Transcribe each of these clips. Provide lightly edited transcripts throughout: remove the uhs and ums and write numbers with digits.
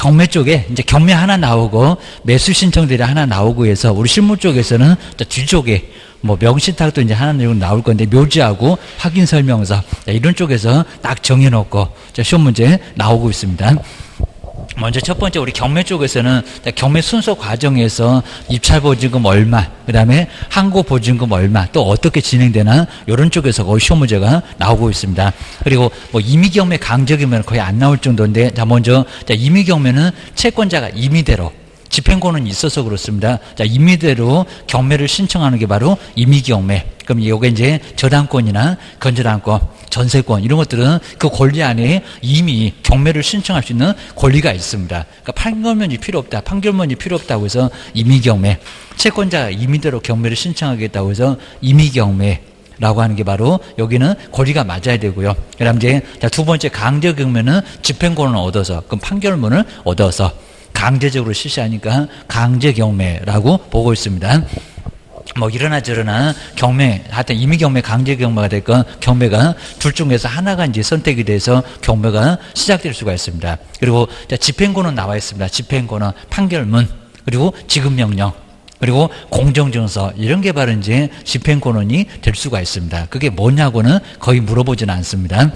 경매 쪽에 이제 경매 하나 나오고 매수 신청들이 하나 나오고 해서 우리 실무 쪽에서는 또 뒤쪽에 뭐 명시탁도 이제 하나 나올 건데 묘지하고 확인 설명서 이런 쪽에서 딱 정해놓고 시험 문제 나오고 있습니다. 먼저 첫 번째 우리 경매 쪽에서는 경매 순서 과정에서 입찰 보증금 얼마, 그 다음에 항고 보증금 얼마, 또 어떻게 진행되나 이런 쪽에서 거의 시험 문제가 나오고 있습니다. 그리고 뭐 임의 경매 강제 경매는 거의 안 나올 정도인데, 자 먼저 임의 경매는 채권자가 임의대로 집행권은 있어서 그렇습니다. 자, 임의대로 경매를 신청하는 게 바로 임의경매. 그럼 이게 이제 저당권이나 건저당권, 전세권 이런 것들은 그 권리 안에 이미 경매를 신청할 수 있는 권리가 있습니다. 그러니까 판결문이 필요 없다, 판결문이 필요 없다고 해서 임의경매. 채권자가 임의대로 경매를 신청하겠다고 해서 임의경매라고 하는 게 바로 여기는 권리가 맞아야 되고요. 그 다음 이제 두 번째 강제 경매는 집행권을 얻어서, 그럼 판결문을 얻어서 강제적으로 실시하니까 강제 경매라고 보고 있습니다. 뭐 이러나 저러나 경매, 하여튼 임의 경매, 강제 경매가 될건 경매가 둘 중에서 하나가 이제 선택이 돼서 경매가 시작될 수가 있습니다. 그리고 집행권은 나와 있습니다. 집행권은 판결문, 그리고 지급명령, 그리고 공정증서 이런 게 바로 이제 집행권원이 될 수가 있습니다. 그게 뭐냐고는 거의 물어보지는 않습니다.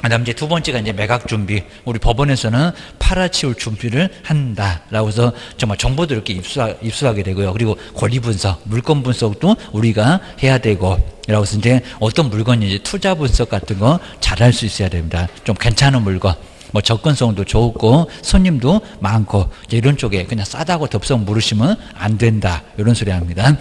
그다음 이제 두 번째가 이제 매각 준비. 우리 법원에서는 팔아치울 준비를 한다라고 해서 정말 정보도 이렇게 입수하게 되고요. 그리고 권리 분석, 물건 분석도 우리가 해야 되고, 라고 해서 이제 어떤 물건인지 투자 분석 같은 거 잘할 수 있어야 됩니다. 좀 괜찮은 물건. 뭐 접근성도 좋고 손님도 많고 이런 쪽에 그냥 싸다고 덥석 물으시면 안 된다. 이런 소리 합니다.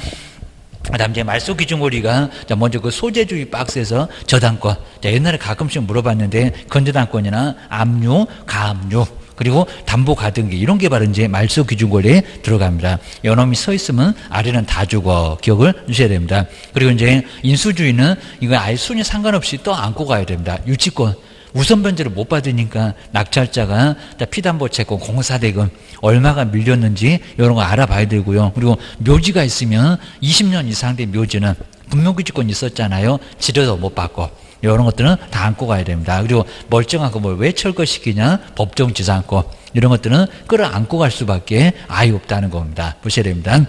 그 다음 이제 말소 기준 권리가 먼저 그 소재주의 박스에서 저당권. 옛날에 가끔씩 물어봤는데 건저당권이나 압류, 가압류, 그리고 담보 가등기 이런 게 바로 이제 말소 기준 권리에 들어갑니다. 요놈이 서 있으면 아래는 다 죽어. 기억을 주셔야 됩니다. 그리고 이제 인수주의는 이거 아예 순위 상관없이 또 안고 가야 됩니다. 유치권. 우선 변제를 못 받으니까 낙찰자가 피담보 채권, 공사대금 얼마가 밀렸는지 이런 거 알아봐야 되고요. 그리고 묘지가 있으면 20년 이상 된 묘지는 분묘기지권이 있었잖아요. 지려도 못 받고 이런 것들은 다 안고 가야 됩니다. 그리고 멀쩡한 거 뭘 왜 철거시키냐, 법정지상권 이런 것들은 끌어안고 갈 수밖에 아예 없다는 겁니다. 보셔야 됩니다.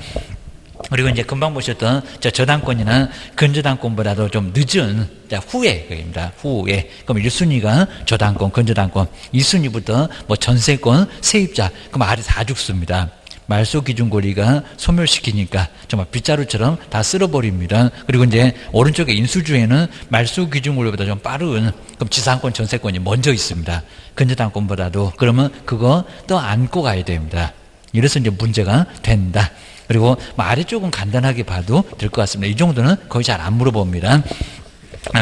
그리고 이제 금방 보셨던 저당권이나 건저당권보다도 좀 늦은 후에입니다. 후에. 그럼 1순위가 저당권, 건저당권. 2순위부터 뭐 전세권, 세입자. 그럼 아래 다 죽습니다. 말소 기준 권리가 소멸시키니까 정말 빗자루처럼 다 쓸어버립니다. 그리고 이제 오른쪽에 인수주에는 말소 기준 권리보다 좀 빠른, 그럼 지상권, 전세권이 먼저 있습니다. 건저당권보다도. 그러면 그거 또 안고 가야 됩니다. 이래서 이제 문제가 된다. 그리고 아래쪽은 간단하게 봐도 될 것 같습니다. 이 정도는 거의 잘 안 물어봅니다.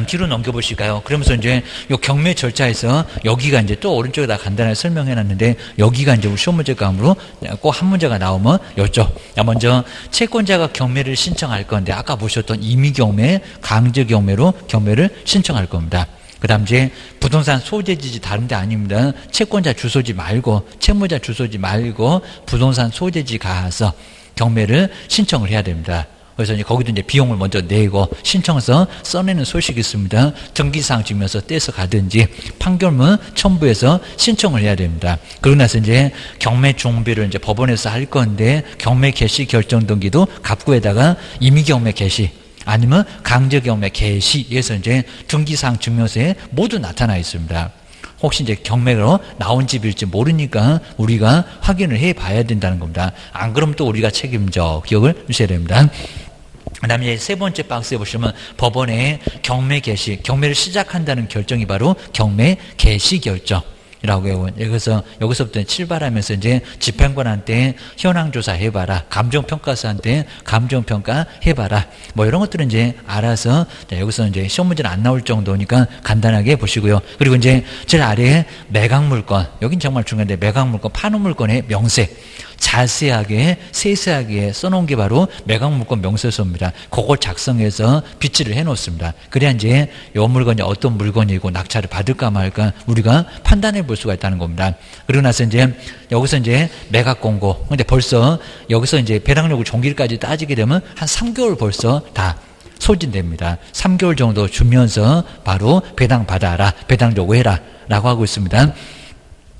뒤로 넘겨보실까요? 그러면서 이제 요 경매 절차에서 여기가 이제 또 오른쪽에다 간단하게 설명해 놨는데 여기가 이제 우리 시험 문제 감으로 꼭 한 문제가 나오면 요쪽. 먼저 채권자가 경매를 신청할 건데 아까 보셨던 임의 경매, 강제 경매로 경매를 신청할 겁니다. 그 다음 이제 부동산 소재지지 다른 데 아닙니다. 채권자 주소지 말고, 채무자 주소지 말고 부동산 소재지 가서 경매를 신청을 해야 됩니다. 그래서 이제 거기도 이제 비용을 먼저 내고 신청서 써내는 소식이 있습니다. 등기사항 증명서 떼서 가든지 판결문 첨부해서 신청을 해야 됩니다. 그러고 나서 이제 경매 준비를 이제 법원에서 할 건데 경매 개시 결정 등기도 갑구에다가 임의 경매 개시 아니면 강제 경매 개시에서 이제 등기사항 증명서에 모두 나타나 있습니다. 혹시 이제 경매로 나온 집일지 모르니까 우리가 확인을 해 봐야 된다는 겁니다. 안 그러면 또 우리가 책임져. 기억을 주셔야 됩니다. 그 다음에 세 번째 박스에 보시면 법원의 경매 개시, 경매를 시작한다는 결정이 바로 경매 개시 결정. 라고 해요. 여기서부터 출발하면서 이제 집행관한테 현황조사 해봐라. 감정평가사한테 감정평가 해봐라. 뭐 이런 것들은 이제 알아서, 여기서 이제 시험 문제는 안 나올 정도니까 간단하게 보시고요. 그리고 이제 제일 아래에 매각물건. 여긴 정말 중요한데 매각물건, 파는 물건의 명세. 자세하게 세세하게 써놓은 게 바로 매각물건 명세서입니다. 그걸 작성해서 비치를 해놓습니다. 그래야 이제 이 물건이 어떤 물건이고 낙찰을 받을까 말까 우리가 판단해 볼 수가 있다는 겁니다. 그리고 나서 이제 여기서 이제 매각 공고. 근데 벌써 여기서 이제 배당료고 종기일까지 따지게 되면 한 3개월 벌써 다 소진됩니다. 3개월 정도 주면서 바로 배당 받아라, 배당 요구해라 라고 하고 있습니다.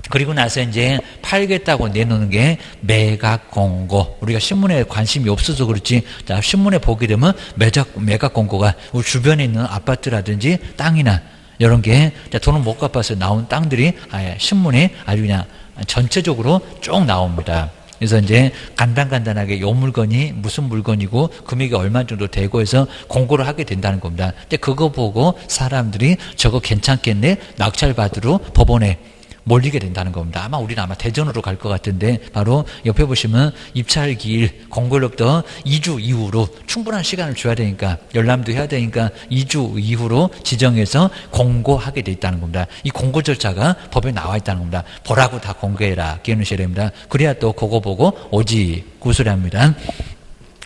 그리고 나서 이제 팔겠다고 내놓는 게 매각 공고. 우리가 신문에 관심이 없어서 그렇지, 자, 신문에 보게 되면 매각 공고가 우리 주변에 있는 아파트라든지 땅이나 이런 게 돈을 못 갚아서 나온 땅들이 신문에 아주 그냥 전체적으로 쭉 나옵니다. 그래서 이제 간단하게 요 물건이 무슨 물건이고 금액이 얼마 정도 되고 해서 공고를 하게 된다는 겁니다. 근데 그거 보고 사람들이 저거 괜찮겠네 낙찰 받으러 법원에 몰리게 된다는 겁니다. 우리는 대전으로 갈 것 같은데, 바로 옆에 보시면 입찰 기일 공고일로부터 2주 이후로 충분한 시간을 줘야 되니까, 열람도 해야 되니까 2주 이후로 지정해서 공고하게 돼 있다는 겁니다. 이 공고 절차가 법에 나와 있다는 겁니다. 보라고 다 공고해라 기억하셔야 됩니다. 그래야 또 그거 보고 오지 구소리합니다.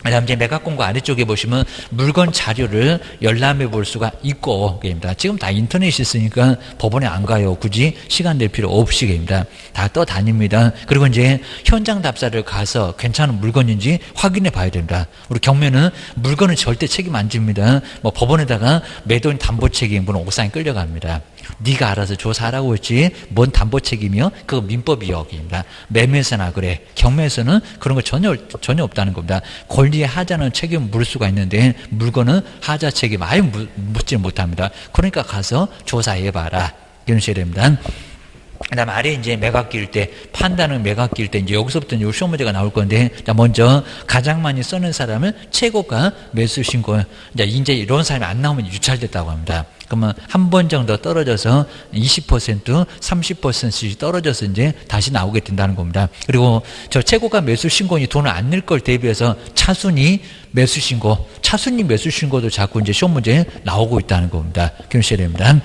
그 다음 이제 매각 공고 아래쪽에 보시면 물건 자료를 열람해 볼 수가 있고, 입니다. 지금 다 인터넷이 있으니까 법원에 안 가요. 굳이 시간 낼 필요 없이, 입니다. 다 떠다닙니다. 그리고 이제 현장 답사를 가서 괜찮은 물건인지 확인해 봐야 됩니다. 우리 경매는 물건은 절대 책임 안 집니다. 법원에다가 매도인 담보 책임, 물론 옥상에 끌려갑니다. 네가 알아서 조사하라고 했지 뭔 담보 책임이요? 그거 민법이역입니다. 매매에서나 그래. 경매에서는 그런 거 전혀 없다는 겁니다. 권리의 하자는 책임을 물을 수가 있는데 물건은 하자 책임 아예 묻지 못합니다. 그러니까 가서 조사해봐라. 이러셔야 됩니다. 그 다음 아래 이제 매각 기일 때, 판단은 매각 기일 때, 이제 여기서부터 이제 시험 문제가 나올 건데, 자, 먼저 가장 많이 쓰는 사람은 최고가 매수 신고. 이제 이런 사람이 안 나오면 유찰됐다고 합니다. 그러면 한 번 정도 떨어져서 20%, 30%씩 떨어져서 이제 다시 나오게 된다는 겁니다. 그리고 저 최고가 매수 신고니 돈을 안 낼 걸 대비해서 차순위 매수 신고, 차순위 매수 신고도 자꾸 이제 시험 문제에 나오고 있다는 겁니다. 기억하셔야 됩니다.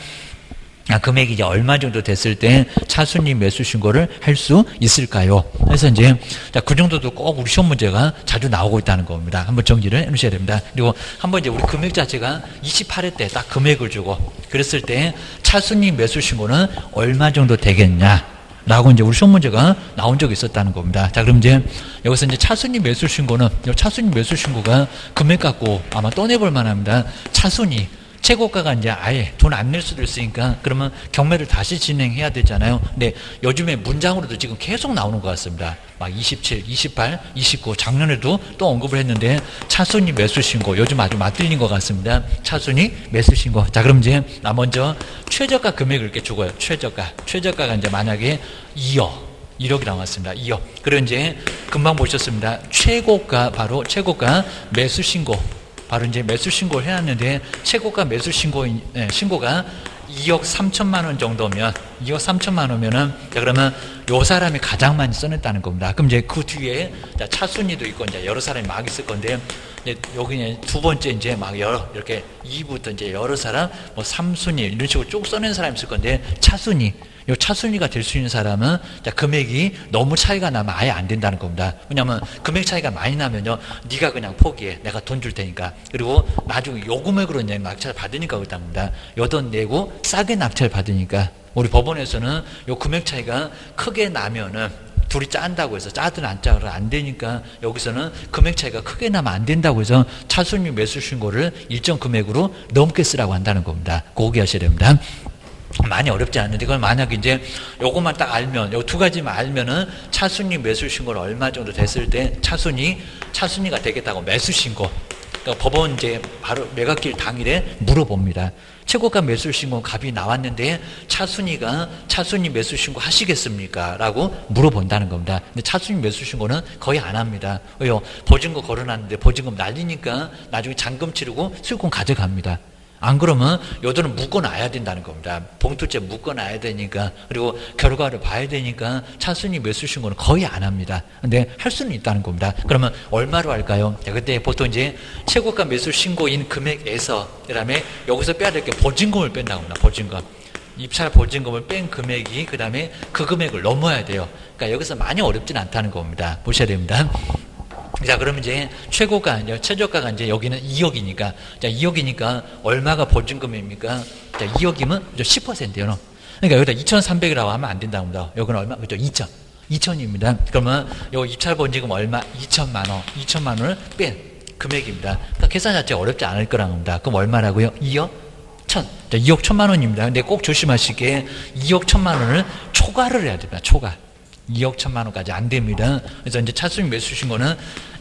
금액이 이제 얼마 정도 됐을 때 차순위 매수 신고를 할 수 있을까요? 그래서 이제 그 정도도 꼭 우리 시험 문제가 자주 나오고 있다는 겁니다. 한번 정리를 해놓으셔야 됩니다. 그리고 한번 이제 우리 금액 자체가 28회 때 딱 금액을 주고 그랬을 때 차순위 매수 신고는 얼마 정도 되겠냐? 라고 이제 우리 시험 문제가 나온 적이 있었다는 겁니다. 자, 그럼 이제 여기서 이제 차순위 매수 신고는, 차순위 매수 신고가 금액 갖고 아마 떠내볼 만합니다. 차순위 최고가가 이제 아예 돈 안 낼 수도 있으니까 그러면 경매를 다시 진행해야 되잖아요. 근데 요즘에 문장으로도 지금 계속 나오는 것 같습니다. 막 27, 28, 29 작년에도 또 언급을 했는데 차순위 매수 신고 요즘 아주 맞들린 것 같습니다. 차순위 매수 신고. 자, 그럼 이제 먼저 최저가 금액을 이렇게 주고요. 최저가가 이제 만약에 1억 나왔습니다. 2억. 그리고 이제 금방 보셨습니다. 최고가 바로 최고가 매수 신고. 바로 이제 매수 신고를 해놨는데 최고가 매수 신고가 2억 3천만 원 정도면 2억 3천만 원이면은 그러면 요 사람이 가장 많이 써냈다는 겁니다. 그럼 이제 그 뒤에 차순위도 있고 이제 여러 사람이 막 있을 건데 여기 두 번째 이제 막 이렇게 2부터 이제 여러 사람 3순위 이런 식으로 쭉 써낸 사람이 있을 건데 요 차순위가 될 수 있는 사람은 금액이 너무 차이가 나면 아예 안 된다는 겁니다. 왜냐하면 금액 차이가 많이 나면요, 네가 그냥 포기해. 내가 돈 줄 테니까. 그리고 나중에 요 금액으로 이제 낙찰 받으니까 그렇답니다. 요 돈 내고 싸게 낙찰 받으니까. 우리 법원에서는 요 금액 차이가 크게 나면은 둘이 짠다고 해서 짜든 안 짜든 안 되니까 여기서는 금액 차이가 크게 나면 안 된다고 해서 차순위 매수 신고를 일정 금액으로 넘게 쓰라고 한다는 겁니다. 그거 기억하셔야 됩니다. 많이 어렵지 않은데 그걸 만약에 이제 요것만 딱 알면 요 두 가지만 알면은 차순위 매수 신고를 얼마 정도 됐을 때 차순위가 되겠다고 매수 신고. 그러니까 법원 이제 바로 매각길 당일에 물어봅니다. 최고가 매수 신고 값이 나왔는데 차순위 매수 신고 하시겠습니까? 라고 물어본다는 겁니다. 근데 차순위 매수 신고는 거의 안 합니다. 왜요? 보증금 걸어놨는데 보증금 날리니까 나중에 잔금 치르고 수익금 가져갑니다. 안 그러면 요들은 묶어놔야 된다는 겁니다. 봉투째 묶어놔야 되니까. 그리고 결과를 봐야 되니까 차순위 매수 신고는 거의 안 합니다. 근데 할 수는 있다는 겁니다. 그러면 얼마로 할까요? 그때 보통 이제 최고가 매수 신고인 금액에서 그다음에 여기서 빼야 될 게 보증금을 뺀다고 합니다. 보증금. 입찰 보증금을 뺀 금액이 그다음에 그 금액을 넘어야 돼요. 그러니까 여기서 많이 어렵진 않다는 겁니다. 보셔야 됩니다. 자, 그러면 이제 최저가가 이제 여기는 2억이니까, 자, 2억이니까 얼마가 보증금입니까? 자, 2억이면 10%예요. 그러니까 여기다 2,300이라고 하면 안 된다고 합니다. 여기는 얼마? 그죠? 2,000입니다. 그러면 요 입찰 보증금 얼마? 2천만 원을 뺀 금액입니다. 그러니까 계산 자체가 어렵지 않을 거라고 합니다. 그럼 얼마라고요? 2억? 자, 2억 1천만 원입니다. 근데 꼭 조심하시게 2억 1천만 원을 초과를 해야 됩니다. 초과. 2억 1천만 원까지 안 됩니다. 그래서 이제 차수익 매수신 거는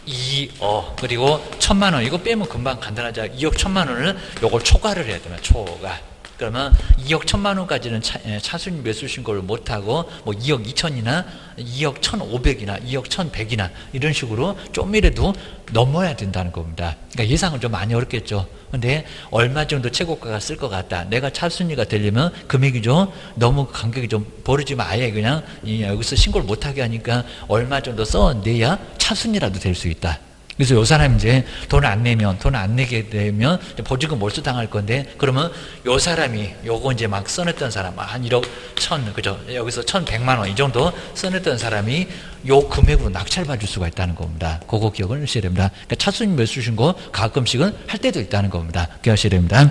2억 그리고 1천만 원 이거 빼면 금방 간단하죠. 2억 1천만 원을 요걸 초과를 해야 됩니다. 초과. 그러면 2억 1천만 원까지는 차수익 매수 신고를 못하고 뭐 2억 2천이나 2억 1,500이나 2억 1,100이나 이런 식으로 좀이라도 넘어야 된다는 겁니다. 그러니까 예상은 좀 많이 어렵겠죠. 근데 얼마 정도 최고가가 쓸 것 같다. 내가 차순위가 되려면 금액이 좀 너무 간격이 좀 벌어지면 아예 그냥 여기서 신고를 못하게 하니까 얼마 정도 써내야 차순위라도 될 수 있다. 그래서 요 사람이 이제 돈 안 내게 되면 보증금 몰수당할 건데, 그러면 요 사람이 요거 이제 막 써냈던 사람, 한 1억 1천, 그죠? 여기서 1,100만 원 이 정도 써냈던 사람이 요 금액으로 낙찰받을 수가 있다는 겁니다. 그거 기억을 하셔야 됩니다. 그러니까 차순위 매수신고 가끔씩은 할 때도 있다는 겁니다. 기억하셔야 됩니다.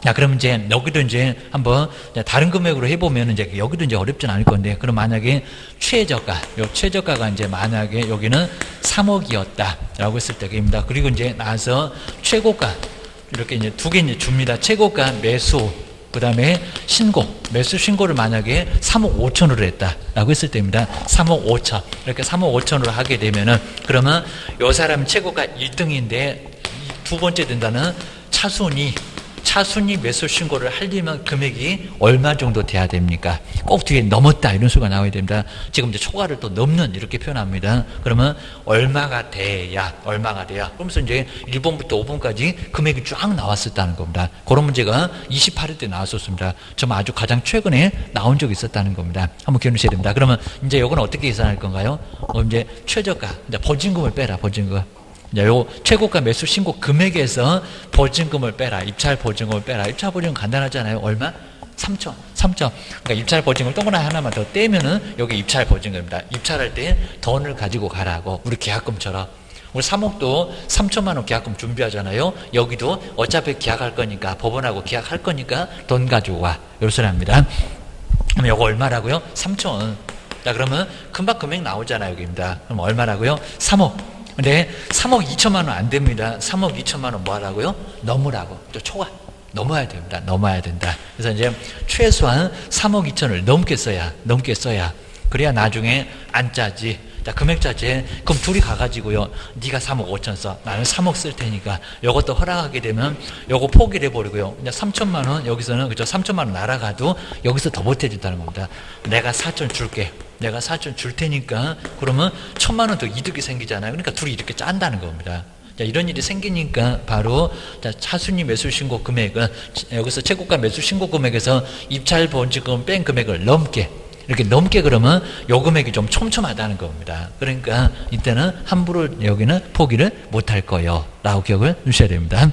자, 그러면 이제 여기도 이제 한번 다른 금액으로 해보면 이제 여기도 이제 어렵진 않을 건데, 그럼 만약에 최저가, 요 최저가가 이제 만약에 여기는 3억이었다라고 했을 때입니다. 그리고 이제 나서 최고가 이렇게 이제 두 개 이제 줍니다. 최고가 매수, 그 다음에 신고, 매수 신고를 만약에 3억 5천으로 했다라고 했을 때입니다. 3억 5천. 이렇게 3억 5천으로 하게 되면은, 그러면 요 사람 최고가 1등인데 두 번째 된다는 차순위 매수 신고를 하려면 금액이 얼마 정도 돼야 됩니까? 꼭 뒤에 넘었다 이런 수가 나와야 됩니다. 지금 이제 초과를 또 넘는 이렇게 표현합니다. 그러면 얼마가 돼야 그러면서 이제 1번부터 5번까지 금액이 쫙 나왔었다는 겁니다. 그런 문제가 28회 때 나왔었습니다. 정말 아주 가장 최근에 나온 적이 있었다는 겁니다. 한번 기억하셔야 됩니다. 그러면 이제 이건 어떻게 계산할 건가요? 이제 최저가, 이제 보증금을 빼라, 보증금. 요 최고가 매수 신고 금액에서 보증금을 빼라. 입찰 보증금을 빼라. 입찰 보증금 간단하잖아요. 얼마? 3천. 그러니까 입찰 보증금 동그라미 하나만 더 떼면은 여기 입찰 보증금입니다. 입찰할 때 돈을 가지고 가라고. 우리 계약금처럼. 우리 3억도 3천만 원 계약금 준비하잖아요. 여기도 어차피 계약할 거니까, 법원하고 계약할 거니까 돈 가지고 와. 요 소리 합니다. 그럼 요거 얼마라고요? 3천. 자, 그러면 금방 금액 나오잖아요. 여기입니다. 그럼 얼마라고요? 3억. 근데 3억 2천만 원 안 됩니다. 3억 2천만 원 뭐 하라고요? 넘으라고. 또 초과. 넘어야 됩니다. 넘어야 된다. 그래서 이제 최소한 3억 2천을 넘게 써야. 그래야 나중에 안 짜지. 자, 금액 짜지. 그럼 둘이 가가지고요. 네가 3억 5천 써. 나는 3억 쓸 테니까. 요것도 허락하게 되면 요거 포기를 해버리고요. 그냥 3천만 원 여기서는 그죠? 3천만 원 날아가도 여기서 더 못해준다는 겁니다. 내가 4천 줄게. 내가 4천 줄 테니까 그러면 1,000만 원 더 이득이 생기잖아요. 그러니까 둘이 이렇게 짠다는 겁니다. 자, 이런 일이 생기니까 바로 차순위 매수 신고 금액은 여기서 최고가 매수 신고 금액에서 입찰 보증금 뺀 금액을 이렇게 넘게 그러면 요 금액이 좀 촘촘하다는 겁니다. 그러니까 이때는 함부로 여기는 포기를 못할 거예요. 라고 기억을 주셔야 됩니다.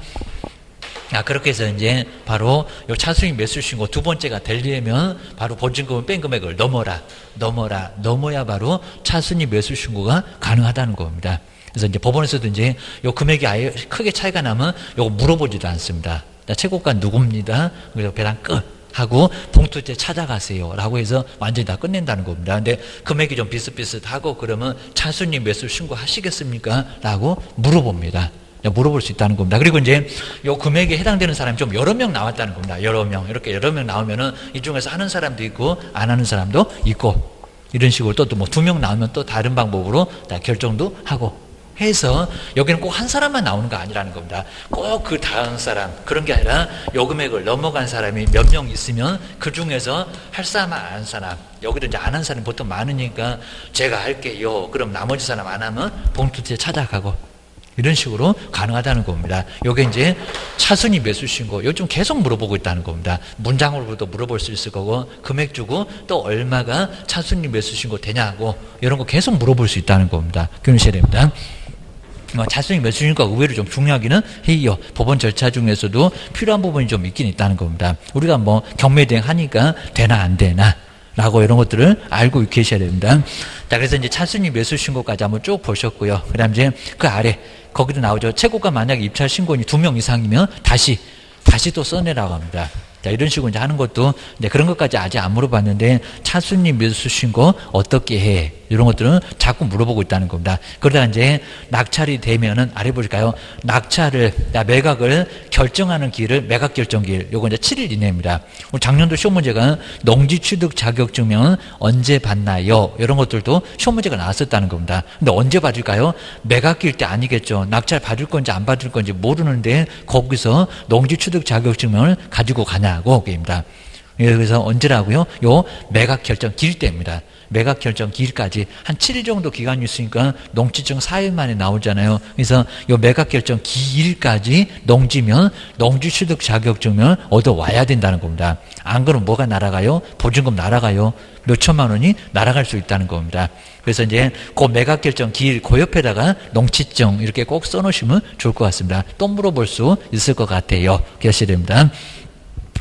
그렇게 해서 이제 바로 요 차수익 매수 신고 두 번째가 되려면 바로 보증금을 뺀 금액을 넘어야 바로 차수익 매수 신고가 가능하다는 겁니다. 그래서 이제 법원에서도 이제 요 금액이 아예 크게 차이가 나면 요거 물어보지도 않습니다. 최고가 누굽니다. 그래서 배당 끝. 하고 봉투째 찾아가세요 라고 해서 완전히 다 끝낸다는 겁니다. 근데 금액이 좀 비슷비슷하고 그러면 차수익 매수 신고 하시겠습니까? 라고 물어봅니다. 물어볼 수 있다는 겁니다. 그리고 이제 요 금액에 해당되는 사람이 좀 여러 명 나왔다는 겁니다. 이렇게 여러 명 나오면은 이 중에서 하는 사람도 있고 안 하는 사람도 있고 이런 식으로 또 뭐 2명 나오면 또 다른 방법으로 다 결정도 하고 해서 여기는 꼭 한 사람만 나오는 거 아니라는 겁니다. 꼭 그 다음 사람 그런 게 아니라 요 금액을 넘어간 사람이 몇 명 있으면 그 중에서 할 사람 안 한 사람 여기도 이제 안 한 사람이 보통 많으니까 제가 할게요. 그럼 나머지 사람 안 하면 봉투째 찾아가고 이런 식으로 가능하다는 겁니다. 요게 이제 차순위 매수 신고 요즘 계속 물어보고 있다는 겁니다. 문장으로도 물어볼 수 있을 거고 금액 주고 또 얼마가 차순위 매수 신고 되냐고 이런 거 계속 물어볼 수 있다는 겁니다. 기억하셔야 됩니다. 차순위 매수 신고가 의외로 좀 중요하기는 해요. 법원 절차 중에서도 필요한 부분이 좀 있긴 있다는 겁니다. 우리가 뭐 경매대행 하니까 되나 안 되나 라고 이런 것들을 알고 계셔야 됩니다. 자, 그래서 이제 차순위 매수 신고까지 한번 쭉 보셨고요. 그 다음 이제 그 아래 거기도 나오죠. 최고가 만약에 입찰 신고인이 2명 이상이면 다시 또 써내라고 합니다. 자, 이런 식으로 이제 하는 것도 이제 그런 것까지 아직 안 물어봤는데 차순위 매수 신고 어떻게 해? 이런 것들은 자꾸 물어보고 있다는 겁니다. 그러다 이제 낙찰이 되면은 아래 보실까요? 낙찰을, 매각을 결정하는 기일을 매각 결정 기일. 요거 이제 7일 이내입니다. 우리 작년도 시험 문제가 농지 취득 자격증명은 언제 받나요? 이런 것들도 시험 문제가 나왔었다는 겁니다. 근데 언제 받을까요? 매각 기일 때 아니겠죠. 낙찰 받을 건지 안 받을 건지 모르는데 거기서 농지 취득 자격증명을 가지고 가냐고 그입니다. 그래서 언제라고요? 요 매각 결정 기일 때입니다. 매각 결정 기일까지 한 7일 정도 기간이 있으니까 농지증 4일 만에 나오잖아요. 그래서 요 매각 결정 기일까지 농지면 농지 취득 자격증명을 얻어와야 된다는 겁니다. 안 그러면 뭐가 날아가요? 보증금 날아가요. 몇 천만 원이 날아갈 수 있다는 겁니다. 그래서 이제 그 매각 결정 기일 그 옆에다가 농지증 이렇게 꼭 써놓으시면 좋을 것 같습니다. 또 물어볼 수 있을 것 같아요. 기억하셔야 됩니다.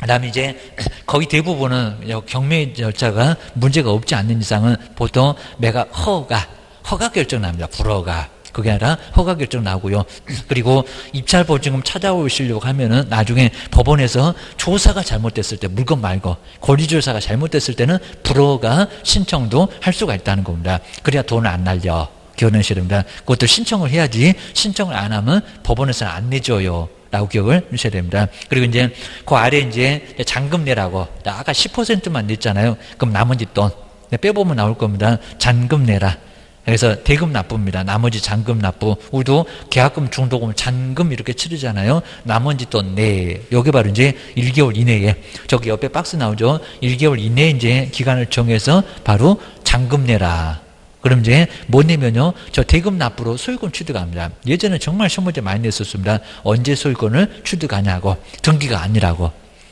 그 다음에 이제 거의 대부분은 경매 절차가 문제가 없지 않는 이상은 보통 매각 허가 결정 납니다. 불허가. 그게 아니라 허가 결정 나오고요. 그리고 입찰 보증금 찾아오시려고 하면은 나중에 법원에서 조사가 잘못됐을 때, 물건 말고 권리조사가 잘못됐을 때는 불허가 신청도 할 수가 있다는 겁니다. 그래야 돈을 안 날려. 기억하셔야 됩니다. 그것도 신청을 해야지 신청을 안 하면 법원에서는 안 내줘요. 라고 기억을 하셔야 됩니다. 그리고 이제 그 아래 이제 잔금 내라고. 아까 10%만 냈잖아요. 그럼 나머지 돈 빼보면 나올 겁니다. 잔금 내라. 그래서 대금 납부입니다. 나머지 잔금 납부. 우리도 계약금, 중도금, 잔금 이렇게 치르잖아요. 나머지 돈 내. 여기 바로 이제 1개월 이내에 저기 옆에 박스 나오죠. 1개월 이내에 이제 기간을 정해서 바로 잔금 내라. 그럼 이제 뭐 내면요? 저 대금 납부로 소유권 취득합니다. 예전에 정말 시험 문제 많이 냈었습니다. 언제 소유권을 취득하냐고. 등기가 아니라고.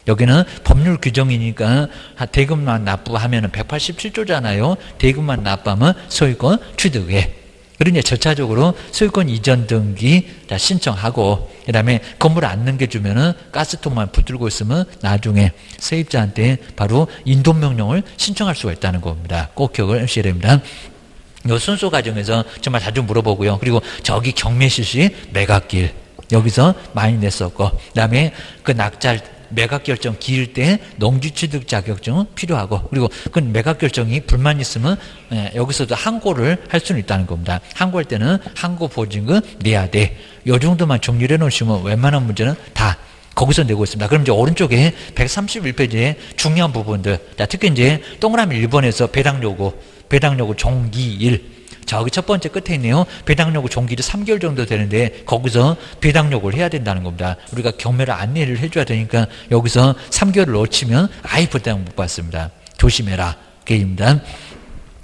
여기는 법률 규정이니까 대금만 납부하면 187조잖아요. 대금만 납부하면 소유권 취득해. 그러니 절차적으로 소유권 이전 등기 신청하고, 그 다음에 건물 안 넘겨주면은 가스통만 붙들고 있으면 나중에 세입자한테 바로 인도명령을 신청할 수가 있다는 겁니다. 꼭 기억을 하셔야 됩니다. 요 순서 과정에서 정말 자주 물어보고요. 그리고 저기 경매 실시 매각길 여기서 많이 냈었고, 그다음에 그 낙찰 매각 결정 기일 때 농지 취득 자격증은 필요하고, 그리고 그 매각 결정이 불만 있으면 여기서도 항고를 할 수는 있다는 겁니다. 항고할 때는 항고 보증금 내야 돼. 요 정도만 정리를 해놓으시면 웬만한 문제는 다 거기서 내고 있습니다. 그럼 이제 오른쪽에 131페이지에 중요한 부분들, 특히 이제 동그라미 1번에서 배당요구 종기일, 저기 첫 번째 끝에 있네요. 배당요구 종기일이 3개월 정도 되는데 거기서 배당요구를 해야 된다는 겁니다. 우리가 경매를 안내를 해줘야 되니까 여기서 3개월을 놓치면 아예 배당 못 받습니다. 조심해라. 그게입니다.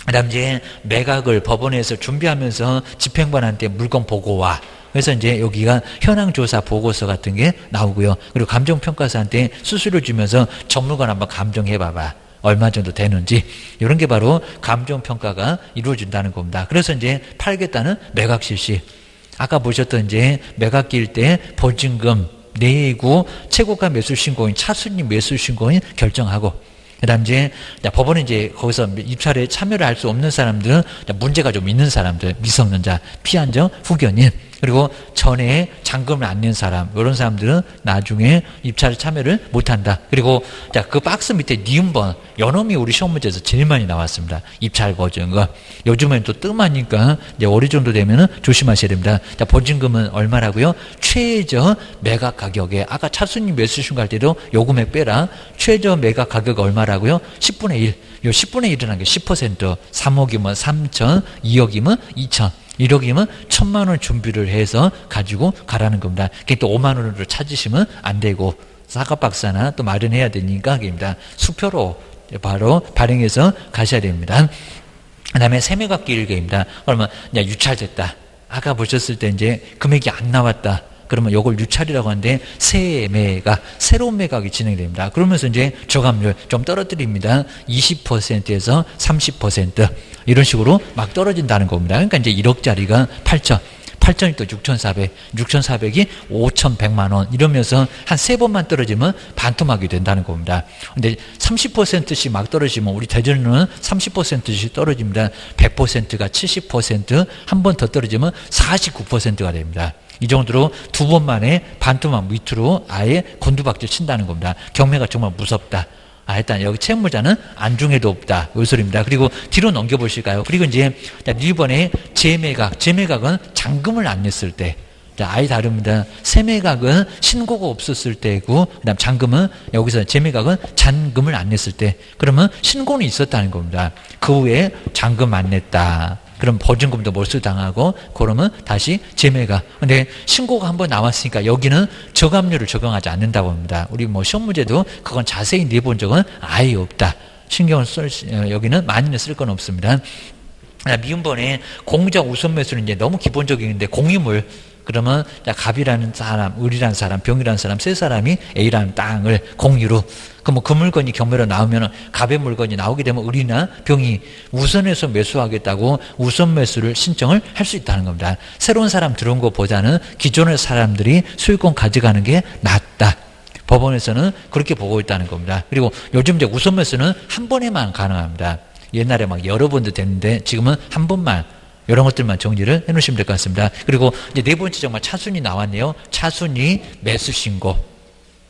그 다음 이제 매각을 법원에서 준비하면서 집행관한테 물건 보고와, 그래서 이제 여기가 현황조사 보고서 같은 게 나오고요. 그리고 감정평가사한테 수수료 주면서 전문관 한번 감정해봐봐. 얼마 정도 되는지. 이런 게 바로 감정평가가 이루어진다는 겁니다. 그래서 이제 팔겠다는 매각 실시. 아까 보셨던 이제 매각기일 때 보증금 내고 최고가 매수 신고인, 차순위 매수 신고인 결정하고, 그 다음 이제 법원은 이제 거기서 입찰에 참여를 할 수 없는 사람들은 문제가 좀 있는 사람들, 미성년자, 피한정, 후견인, 그리고 전에 잔금을 안 낸 사람, 이런 사람들은 나중에 입찰에 참여를 못한다. 그리고 그 박스 밑에 니은번, 요놈이 우리 시험 문제에서 제일 많이 나왔습니다. 입찰 보증금. 요즘엔 또 뜸하니까 이제 어느 정도 되면은 조심하셔야 됩니다. 보증금은 얼마라고요? 최저 매각 가격에, 아까 차순위 매수신 갈 때도 요금액 빼라. 최저 매각 가격 얼마라고요? 10분의 1. 요 10분의 1이라는 게 10%. 3억이면 3천, 2억이면 2천. 1억이면 1,000만 원 준비를 해서 가지고 가라는 겁니다. 그게 또 5만 원으로 찾으시면 안 되고, 사과박스나 또 마련해야 되니까, 그입니다. 수표로 바로 발행해서 가셔야 됩니다. 그 다음에 세매각기 일개입니다. 그러면 유찰됐다. 아까 보셨을 때 이제 금액이 안 나왔다. 그러면 요걸 유찰이라고 하는데, 세매각, 새로운 매각이 진행됩니다. 그러면서 이제 저감률 좀 떨어뜨립니다. 20%에서 30%. 이런 식으로 막 떨어진다는 겁니다. 그러니까 이제 1억짜리가 8천, 8천이 또 6,400, 6,400이 5,100만 원 이러면서 한 3번만 떨어지면 반토막이 된다는 겁니다. 근데 30%씩 막 떨어지면, 우리 대전은 30%씩 떨어집니다. 100%가 70%, 한 번 더 떨어지면 49%가 됩니다. 이 정도로 2번 만에 반토막 밑으로 아예 곤두박질 친다는 겁니다. 경매가 정말 무섭다. 일단 여기 채무자는 안중에도 없다. 이 소리입니다. 그리고 뒤로 넘겨보실까요? 그리고 이제 1번에 재매각은 잔금을 안 냈을 때. 아예 다릅니다. 세매각은 신고가 없었을 때고, 그 다음 잔금은, 여기서 재매각은 잔금을 안 냈을 때. 그러면 신고는 있었다는 겁니다. 그 후에 잔금 안 냈다. 그럼 보증금도 몰수당하고, 그러면 다시 재매각. 근데 신고가 한번 나왔으니까 여기는 저감료를 적용하지 않는다고 합니다. 우리 시험 문제도 그건 자세히 내본 적은 아예 없다. 여기는 많이는 쓸 건 없습니다. 미음번에 공적 우선 매수는 이제 너무 기본적인데 공유물. 그러면 갑이라는 사람, 을이라는 사람, 병이라는 사람, 세 사람이 A라는 땅을 공유로, 그럼 그 물건이 경매로 나오면 갑의 물건이 나오게 되면 을이나 병이 우선해서 매수하겠다고 우선 매수를 신청을 할 수 있다는 겁니다. 새로운 사람 들어온 것보다는 기존의 사람들이 소유권 가져가는 게 낫다. 법원에서는 그렇게 보고 있다는 겁니다. 그리고 요즘 이제 우선 매수는 한 번에만 가능합니다. 옛날에 막 여러 번도 됐는데 지금은 한 번만. 이런 것들만 정리를 해놓으시면 될 것 같습니다. 그리고 이제 네 번째 정말 차순위 나왔네요. 차순위 매수 신고.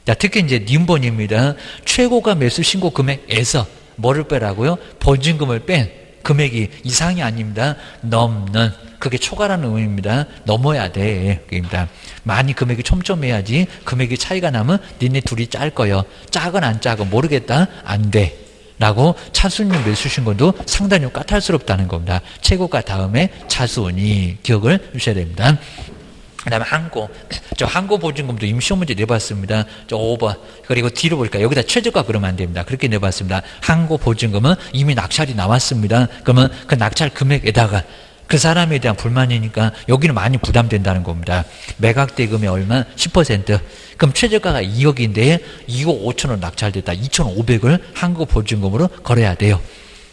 자, 특히 이제 님번입니다. 최고가 매수 신고 금액에서 뭐를 빼라고요? 보증금을 뺀 금액이 이상이 아닙니다. 넘는. 그게 초과라는 의미입니다. 넘어야 돼. 입니다. 많이 금액이 촘촘해야지 금액이 차이가 나면 니네 둘이 짤 거요. 작은 안 작은 모르겠다. 안 돼. 라고 차순위 매수 신고도 상당히 까탈스럽다는 겁니다. 최고가 다음에 차순위 기억을 주셔야 됩니다. 그 다음에 항고. 항고 보증금도 이미 시험 문제 내봤습니다. 5번. 그리고 뒤로 볼까요? 여기다 최저가 그러면 안 됩니다. 그렇게 내봤습니다. 항고 보증금은 이미 낙찰이 나왔습니다. 그러면 그 낙찰 금액에다가 그 사람에 대한 불만이니까 여기는 많이 부담된다는 겁니다. 매각 대금이 얼마? 10%. 그럼 최저가가 2억인데 2억 5천원 낙찰됐다. 2,500을 항고 보증금으로 걸어야 돼요.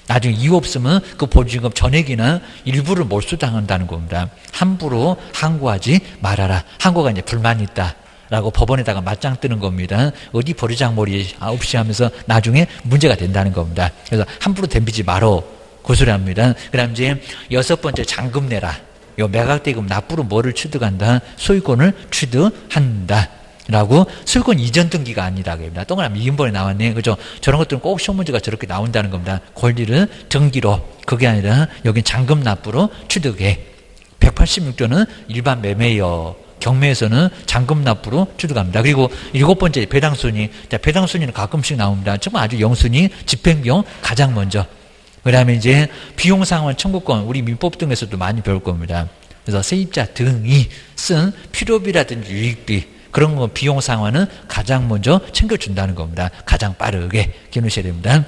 나중에 이유 없으면 그 보증금 전액이나 일부를 몰수당한다는 겁니다. 함부로 항고하지 말아라. 항고가 이제 불만이 있다. 라고 법원에다가 맞짱 뜨는 겁니다. 어디 버리장머리 없이 하면서 나중에 문제가 된다는 겁니다. 그래서 함부로 덤비지 말어. 그 소리 합니다. 그 다음 이제 6번째 잔금 내라. 요 매각대금 납부로 뭐를 취득한다? 소유권을 취득한다. 라고 소유권 이전 등기가 아니다. 동그라미 2인번에 나왔네. 그죠? 저런 것들은 꼭 시험 문제가 저렇게 나온다는 겁니다. 권리를 등기로. 그게 아니라 여긴 잔금 납부로 취득해. 186조는 일반 매매여. 경매에서는 잔금 납부로 취득합니다. 그리고 7번째 배당순위. 자, 배당순위는 가끔씩 나옵니다. 정말 아주 영순위, 집행비용 가장 먼저. 그 다음에 이제 비용상환 청구권, 우리 민법 등에서도 많이 배울 겁니다. 그래서 세입자 등이 쓴 필요비라든지 유익비, 그런 거 비용상환은 가장 먼저 챙겨준다는 겁니다. 가장 빠르게 기억하셔야 됩니다.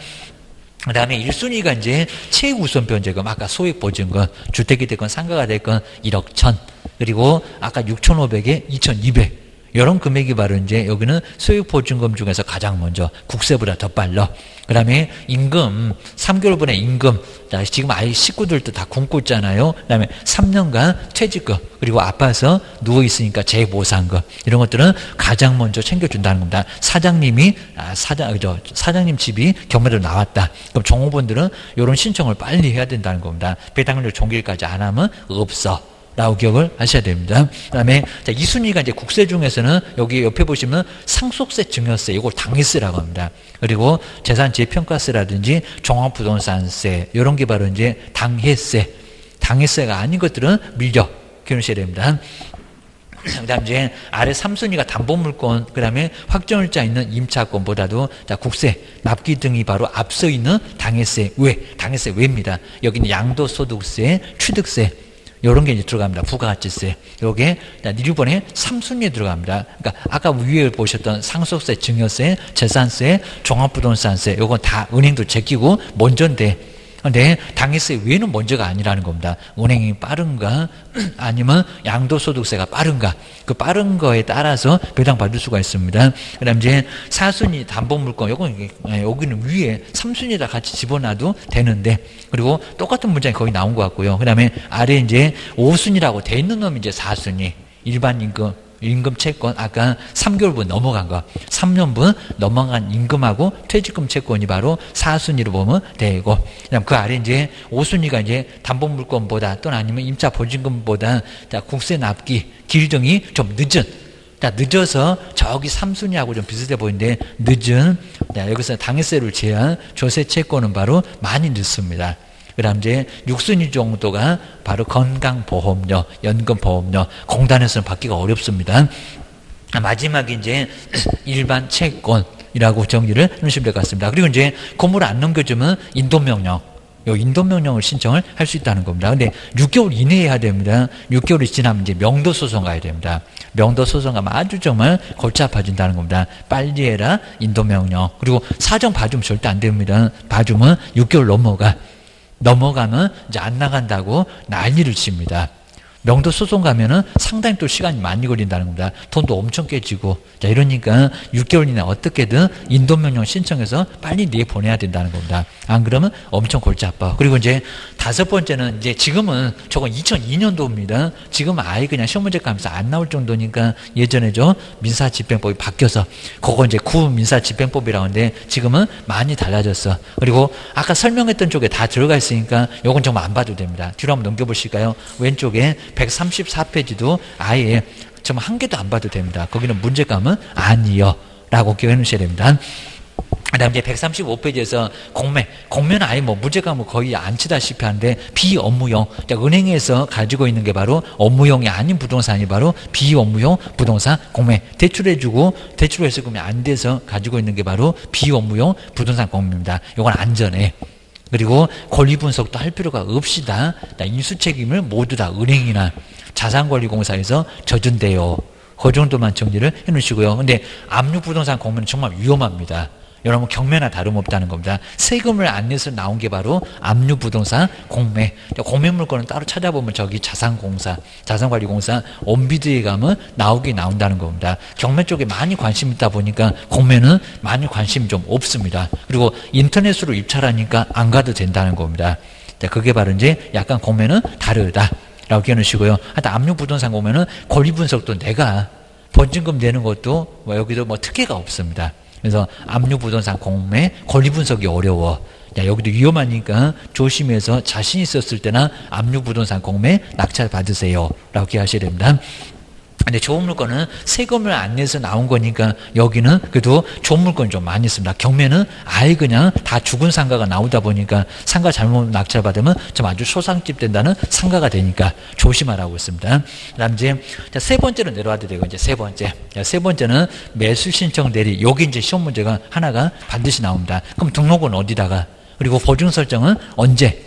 그 다음에 1순위가 이제 최우선 변제금, 아까 소액보증금, 주택이 됐건 상가가 됐건 1억 1천, 그리고 아까 6,500에 2,200. 이런 금액이 바로 이제 여기는 소액보증금 중에서 가장 먼저 국세보다 더 빨라. 그 다음에 임금, 3개월분의 임금. 자, 지금 아이 식구들도 다 굶고 있잖아요. 그 다음에 3년간 퇴직금, 그리고 아파서 누워있으니까 재보상금. 이런 것들은 가장 먼저 챙겨준다는 겁니다. 사장님이, 사장님 집이 경매로 나왔다. 그럼 종업원들은 이런 신청을 빨리 해야 된다는 겁니다. 배당률 종결까지 안 하면 없어. 라고 기억을 하셔야 됩니다. 그 다음에, 자, 2순위가 이제 국세 중에서는 여기 옆에 보시면 상속세, 증여세, 이걸 당해세라고 합니다. 그리고 재산 재평가세라든지 종합부동산세, 이런 게 바로 이제 당해세. 당해세가 아닌 것들은 밀려 기억하셔야 됩니다. 그 다음 이제 아래 3순위가 담보물권, 그 다음에 확정일자 있는 임차권보다도 자, 국세, 납기 등이 바로 앞서 있는 당해세 외, 당해세 외입니다. 여기는 양도소득세, 취득세, 요런 게 이제 들어갑니다. 부가가치세. 요게 1번에 3순위에 들어갑니다. 그러니까 아까 위에 보셨던 상속세, 증여세, 재산세, 종합부동산세, 요건 다 은행도 제끼고 먼저인데, 근데 당해세 외에는 먼저가 아니라는 겁니다. 은행이 빠른가 아니면 양도소득세가 빠른가, 그 빠른 거에 따라서 배당받을 수가 있습니다. 그 다음 이제 4순위 담보물권, 여기는 위에 3순위에다 같이 집어놔도 되는데, 그리고 똑같은 문장이 거의 나온 것 같고요. 그 다음에 아래 이제 5순위라고 돼 있는 놈이 이제 4순위. 일반 임금 채권, 아까 3개월분 넘어간 거, 3년분 넘어간 임금하고 퇴직금 채권이 바로 4순위로 보면 되고, 그다음 그 아래 이제 5순위가 이제 담보물권보다 또는 아니면 임차 보증금보다 국세 납기 기일정이 좀 늦은 자, 늦어서 저기 3순위하고 좀 비슷해 보이는데 늦은, 자, 여기서 당해세를 제한 조세 채권은 바로 많이 늦습니다. 그 다음 이제 6순위 정도가 바로 건강보험료, 연금보험료, 공단에서는 받기가 어렵습니다. 마지막에 이제 일반 채권이라고 정리를 해주시면 될 것 같습니다. 그리고 이제 건물을 안 넘겨주면 인도명령, 요 인도명령을 신청을 할 수 있다는 겁니다. 근데 6개월 이내에 해야 됩니다. 6개월이 지나면 이제 명도소송 가야 됩니다. 명도소송 가면 아주 정말 골치 아파진다는 겁니다. 빨리 해라, 인도명령. 그리고 사정 봐주면 절대 안 됩니다. 봐주면 6개월 넘어가면 이제 안 나간다고 난리를 칩니다. 명도 소송 가면은 상당히 또 시간이 많이 걸린다는 겁니다. 돈도 엄청 깨지고. 자, 이러니까 6개월 이내 어떻게든 인도명령 신청해서 빨리 내보내야 된다는 겁니다. 안 그러면 엄청 골치 아파. 그리고 이제 5번째는 이제 지금은 저건 2002년도입니다. 지금 아예 그냥 시험 문제 가면서 안 나올 정도니까 예전에 민사집행법이 바뀌어서 그거 이제 구민사집행법이라고 하는데 지금은 많이 달라졌어. 그리고 아까 설명했던 쪽에 다 들어가 있으니까 요건 정말 안 봐도 됩니다. 뒤로 한번 넘겨보실까요? 왼쪽에 134페이지도 아예 정말 한 개도 안 봐도 됩니다. 거기는 문제감은 아니요 라고 기억해 놓으셔야 됩니다. 그 다음 이제 135페이지에서 공매는 아예 뭐 문제감은 거의 안 치다시피 하는데 비업무용, 은행에서 가지고 있는 게 바로 업무용이 아닌 부동산이 바로 비업무용 부동산 공매. 대출해주고 대출해서금이 안 돼서 가지고 있는 게 바로 비업무용 부동산 공매입니다. 이건 안전해. 그리고 권리 분석도 할 필요가 없이다. 인수 책임을 모두 다 은행이나 자산관리공사에서 져준대요. 그 정도만 정리를 해 놓으시고요. 근데 압류부동산 공매는 정말 위험합니다. 여러분 경매나 다름없다는 겁니다. 세금을 안 내서 나온 게 바로 압류부동산 공매. 공매 물건은 따로 찾아보면 저기 자산공사, 자산관리공사, 온비드에 가면 나온다는 겁니다. 경매 쪽에 많이 관심 있다 보니까 공매는 많이 관심이 좀 없습니다. 그리고 인터넷으로 입찰하니까 안 가도 된다는 겁니다. 그게 바로 이제 약간 공매는 다르다 라고 기억하시고요. 하여튼 압류부동산 공매는 권리 분석도 내가 보증금 내는 것도 여기도 특혜가 없습니다. 그래서 압류부동산 공매 권리 분석이 어려워. 여기도 위험하니까 조심해서 자신 있었을 때나 압류부동산 공매 낙찰 받으세요 라고 기억하셔야 됩니다. 근데 좋은 물건은 세금을 안 내서 나온 거니까 여기는 그래도 좋은 물건이 좀 많이 있습니다. 경매는 아예 그냥 다 죽은 상가가 나오다 보니까 상가 잘못 낙찰받으면 좀 아주 소상집 된다는 상가가 되니까 조심하라고 했습니다. 그 다음 이제 세 번째로 내려와도 되고 이제 세 번째는 매수 신청 대리. 여기 이제 시험 문제가 하나가 반드시 나옵니다. 그럼 등록은 어디다가? 그리고 보증 설정은 언제?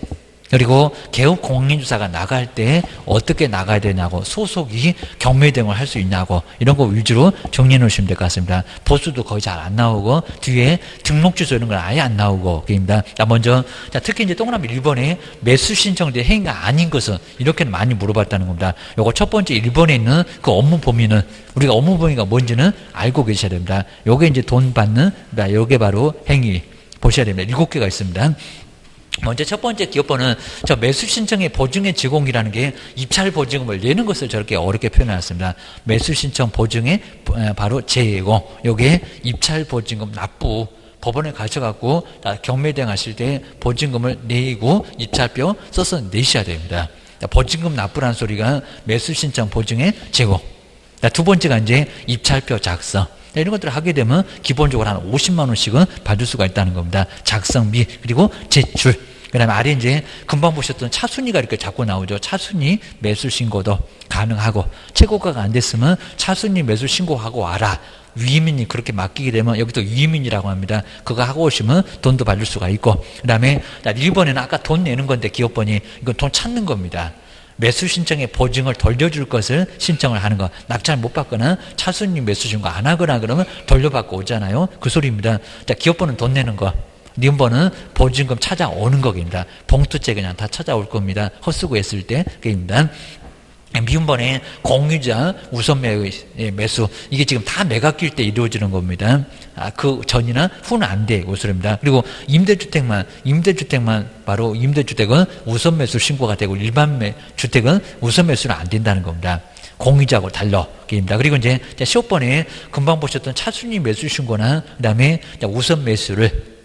그리고 개업 공인주사가 나갈 때 어떻게 나가야 되냐고, 소속이 경매 등을 할 수 있냐고, 이런 거 위주로 정리해 놓으시면 될 것 같습니다. 보수도 거의 잘 안 나오고 뒤에 등록 주소 이런 건 아예 안 나오고 그입니다. 먼저 특히 이제 동그라미 1번에 매수 신청대 행위가 아닌 것은 이렇게는 많이 물어봤다는 겁니다. 요거 첫 번째 1번에 있는 그 업무 범위는 우리가 업무 범위가 뭔지는 알고 계셔야 됩니다. 요게 이제 돈 받는, 요게 바로 행위 보셔야 됩니다. 7개가 있습니다. 먼저 첫 번째 기업번은 저 매수 신청의 보증의 제공이라는 게 입찰 보증금을 내는 것을 저렇게 어렵게 표현해놨습니다. 매수 신청 보증의 바로 제공. 요게 입찰 보증금 납부. 법원에 가셔갖고 경매 대행하실 때 보증금을 내고 입찰표 써서 내셔야 됩니다. 보증금 납부라는 소리가 매수 신청 보증의 제공. 두 번째가 이제 입찰표 작성. 이런 것들을 하게 되면 기본적으로 한 50만 원씩은 받을 수가 있다는 겁니다. 작성비 그리고 제출. 그 다음에 아래 이제 금방 보셨던 차순위가 이렇게 자꾸 나오죠. 차순위 매수 신고도 가능하고, 최고가가 안 됐으면 차순위 매수 신고하고 와라. 위임인이 그렇게 맡기게 되면 여기도 위임인이라고 합니다. 그거 하고 오시면 돈도 받을 수가 있고, 그 다음에 1번에는 아까 돈 내는 건데 기업번이 이건 돈 찾는 겁니다. 매수 신청의 보증을 돌려줄 것을 신청을 하는 거. 낙찰 못 받거나 차순위 매수 신고 안 하거나 그러면 돌려받고 오잖아요. 그 소리입니다. 기업번은 돈 내는 거. 니은번은 보증금 찾아오는 거입니다. 봉투째 그냥 다 찾아올 겁니다. 헛수고 했을 때 그입니다. 미음번에 공유자 우선 매수. 이게 지금 다 매각일 때 이루어지는 겁니다. 그 전이나 후는 안 돼. 그 소리입니다. 그리고 임대주택만 바로 임대주택은 우선 매수 신고가 되고 일반 주택은 우선 매수는 안 된다는 겁니다. 공유자하고 달러. 입니다. 그리고 이제 시험번에 금방 보셨던 차순위 매수 신고나 그 다음에 우선 매수를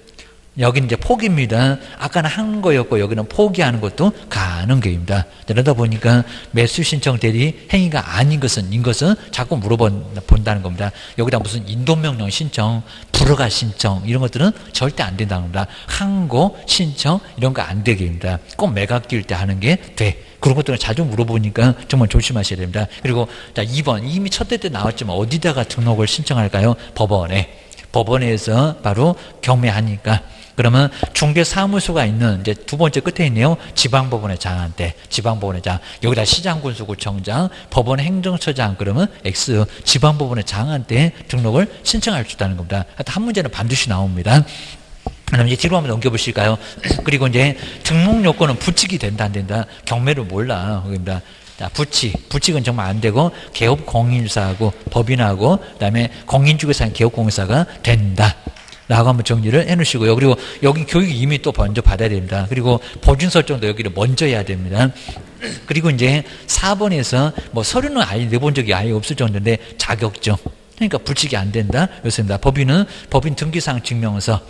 여기는 이제 포기입니다. 아까는 하는 거였고 여기는 포기하는 것도 가는 거입니다. 그러다 보니까 매수 신청 대리 행위가 아닌 것은 인것은 자꾸 물어본다는 겁니다. 여기다 무슨 인도명령 신청, 불허가 신청 이런 것들은 절대 안 된다는 겁니다. 항고 신청 이런 거 안 되게 입니다. 꼭 매각 끼울 때 하는 게 돼. 그런 것들은 자주 물어보니까 정말 조심하셔야 됩니다. 그리고 자 2번 이미 첫 대 때 나왔지만 어디다가 등록을 신청할까요? 법원에. 법원에서 바로 경매하니까 그러면 중개사무소가 있는 이제 두 번째 끝에 있네요. 지방법원의 장한테, 지방법원의 장. 여기다 시장군수구청장, 법원 행정처장 그러면 X, 지방법원의 장한테 등록을 신청할 수 있다는 겁니다. 하여튼 한 문제는 반드시 나옵니다. 그럼 이제 뒤로 한번 넘겨보실까요? 그리고 이제 등록 요건은 부칙이 된다 안 된다. 경매를 몰라. 그겁니다. 자, 부칙은 정말 안 되고 개업공인사하고 법인하고 그다음에 공인중개사인 개업공인사가 된다. 라고 한번 정리를 해 놓으시고요. 그리고 여기 교육 이미 또 먼저 받아야 됩니다. 그리고 보증 설정도 여기를 먼저 해야 됩니다. 그리고 이제 4번에서 뭐 서류는 아예 내본 적이 아예 없을 정도인데 자격증. 그러니까 불칙이 안 된다. 이렇습니다. 법인은 법인 등기사항 증명서.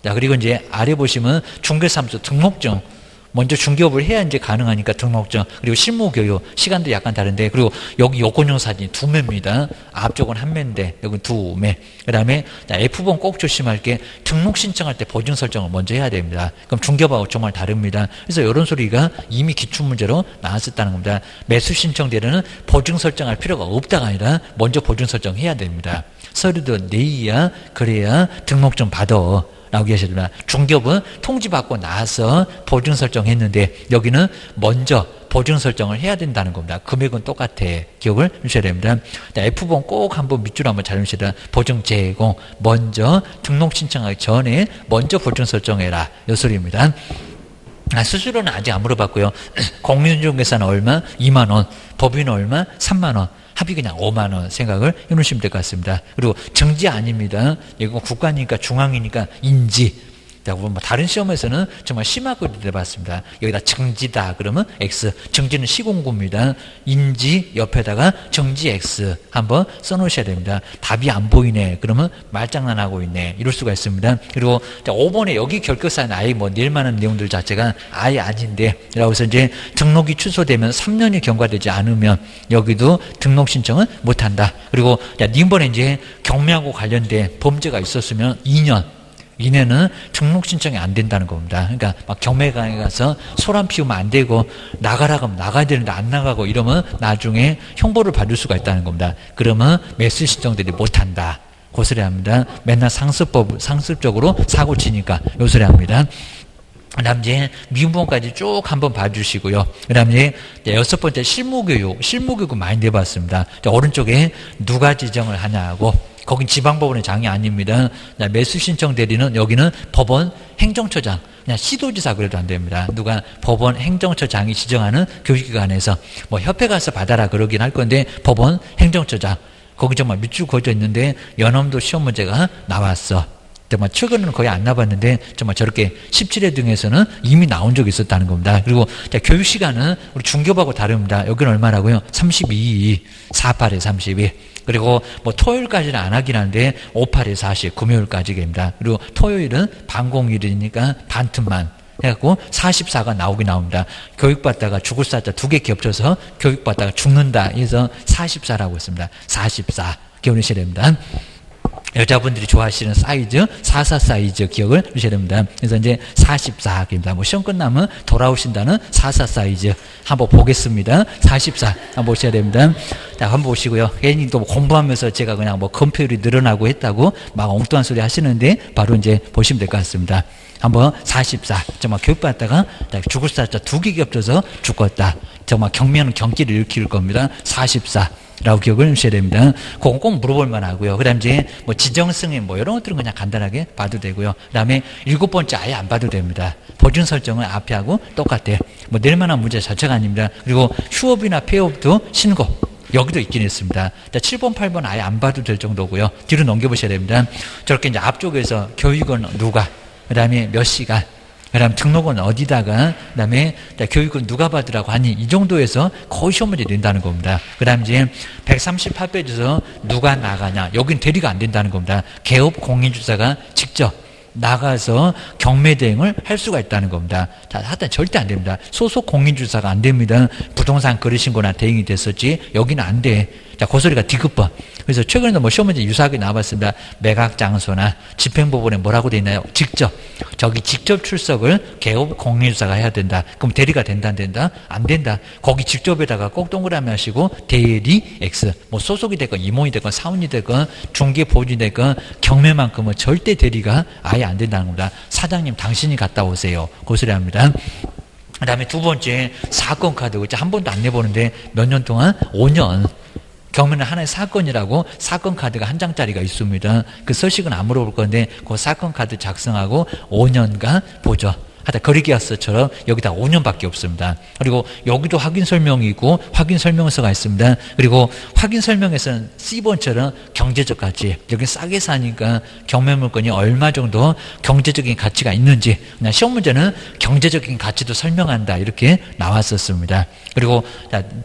자, 그리고 이제 아래 보시면 중개사무소 등록증. 먼저 중개업을 해야 이제 가능하니까 등록증, 그리고 실무교육, 시간도 약간 다른데, 그리고 여기 요건용 사진이 2매입니다. 앞쪽은 1매인데, 여기 2매. 그 다음에 F번 꼭 조심할 게 등록 신청할 때 보증 설정을 먼저 해야 됩니다. 그럼 중개업하고 정말 다릅니다. 그래서 이런 소리가 이미 기출문제로 나왔었다는 겁니다. 매수 신청 대리는 보증 설정할 필요가 없다가 아니라 먼저 보증 설정해야 됩니다. 서류도 내야 그래야 등록증 받아. 라고 하셔야 됩니다. 중개업은 통지받고 나서 보증 설정했는데 여기는 먼저 보증 설정을 해야 된다는 겁니다. 금액은 똑같아. 기억을 주셔야 됩니다. F번 꼭 한번 밑줄 한번 잘 주셔야 됩니다. 보증 제공. 먼저 등록 신청하기 전에 먼저 보증 설정해라. 이 소리입니다. 수수료는 아직 안 물어봤고요. 공인중개사는 얼마? 2만 원. 법인은 얼마? 3만 원. 합이 그냥 5만 원 생각을 해놓으시면 될 것 같습니다. 그리고 정지 아닙니다. 이거 국가니까 중앙이니까 인지. 뭐 다른 시험에서는 정말 심하게 내봤습니다. 여기다 정지다 그러면 X. 정지는 시공구입니다. 인지 옆에다가 정지 X 한번 써놓으셔야 됩니다. 답이 안 보이네. 그러면 말장난하고 있네. 이럴 수가 있습니다. 그리고 5번에 여기 결격사는 아예 뭐 낼만한 내용들 자체가 아예 아닌데, 그래서 이제 등록이 취소되면 3년이 경과되지 않으면 여기도 등록 신청은 못한다. 그리고 이번에 이제 경매하고 관련된 범죄가 있었으면 2년 이내는 등록 신청이 안 된다는 겁니다. 그러니까 막 경매장에 가서 소란 피우면 안 되고 나가라고 하면 나가야 되는데 안 나가고 이러면 나중에 형벌을 받을 수가 있다는 겁니다. 그러면 매수 신청들이 못 한다. 그 소리 합니다. 맨날 상습적으로 사고 치니까 요 소리 합니다. 그 다음 이제 미분까지 쭉 한번 봐주시고요. 그 다음 이제 6번째 실무교육은 많이 내봤습니다. 오른쪽에 누가 지정을 하냐고. 거긴 지방법원의 장이 아닙니다. 매수 신청 대리는 여기는 법원 행정처장, 그냥 시도지사 그래도 안 됩니다. 누가 법원 행정처장이 지정하는 교육기관에서 뭐 협회 가서 받아라 그러긴 할 건데 법원 행정처장 거기 정말 밑줄 그어져 있는데 연험도 시험 문제가 나왔어. 정말 최근에는 거의 안 나봤는데 정말 저렇게 17회 등에서는 이미 나온 적이 있었다는 겁니다. 그리고 교육 시간은 우리 중교하고 다릅니다. 여기는 얼마라고요? 32, 48에 32. 그리고 뭐 토요일까지는 안 하긴 하는데 58에 40, 금요일까지입니다. 그리고 토요일은 반공일이니까 반틈만 해갖고 44가 나오긴 나옵니다. 교육받다가 죽을 사자 2개 겹쳐서 교육받다가 죽는다 해서 44라고 했습니다. 44 기억하셔야 됩니다. 여자분들이 좋아하시는 사이즈 44 사이즈 기억을 하셔야 됩니다. 그래서 이제 44입니다. 뭐 시험 끝나면 돌아오신다는 44 사이즈 한번 보겠습니다. 44 한번 보셔야 됩니다. 자, 한번 보시고요. 괜히 또 공부하면서 제가 그냥 뭐 검표율이 늘어나고 했다고 막 엉뚱한 소리 하시는데 바로 이제 보시면 될 것 같습니다. 한번 44 정말 교육받다가 죽을 사자 2개 겹쳐서 죽었다. 정말 경미한 경기를 일으킬 겁니다. 44 라고 기억을 하셔야 됩니다. 그건 꼭 물어볼 만하고요. 그 다음 이제 뭐 지정승인 뭐 이런 것들은 그냥 간단하게 봐도 되고요. 그 다음에 7번째 아예 안 봐도 됩니다. 보증 설정은 앞에 하고 똑같아. 뭐 낼만한 문제 자체가 아닙니다. 그리고 휴업이나 폐업도 신고. 여기도 있긴 했습니다. 7번, 8번 아예 안 봐도 될 정도고요. 뒤로 넘겨보셔야 됩니다. 저렇게 이제 앞쪽에서 교육은 누가, 그 다음에 몇 시간, 그 다음 등록은 어디다가, 그 다음에 교육은 누가 받으라고 하니, 이 정도에서 거의 시험 문제 낸다는 겁니다. 그 다음 이제 138페이지에서 누가 나가냐, 여긴 대리가 안 된다는 겁니다. 개업 공인주사가 직접 나가서 경매 대행을 할 수가 있다는 겁니다. 자, 하여튼 절대 안 됩니다. 소속 공인주사가 안 됩니다. 부동산 거래신고나 대행이 됐었지 여기는 안 돼. 자, 그 소리가 디귿번. 그래서 최근에도 뭐 시험 문제 유사하게 나와봤습니다. 매각장소나 집행법원에 뭐라고 돼 있나요? 직접. 저기 직접 출석을 개업 공인주사가 해야 된다. 그럼 대리가 된다 안 된다? 안 된다. 거기 직접에다가 꼭 동그라미 하시고 대리 X. 뭐 소속이 됐건 임원이 됐건 사원이 됐건 중개 보증이 됐건 경매만큼은 절대 대리가 아예 안 된다는 겁니다. 사장님 당신이 갔다 오세요. 그 소리 합니다. 그 다음에 두 번째 사건 카드. 한 번도 안 내보는데 몇 년 동안? 5년. 경매는 하나의 사건이라고 사건 카드가 한 장짜리가 있습니다. 그 서식은 안 물어볼 건데 그 사건 카드 작성하고 5년간 보죠. 하여튼 거래계약서처럼 여기다 5년밖에 없습니다. 그리고 여기도 확인 설명이 있고 확인 설명서가 있습니다. 그리고 확인 설명에서는 C번처럼 경제적 가치, 여기 싸게 사니까 경매 물건이 얼마 정도 경제적인 가치가 있는지, 그냥 시험 문제는 경제적인 가치도 설명한다 이렇게 나왔었습니다. 그리고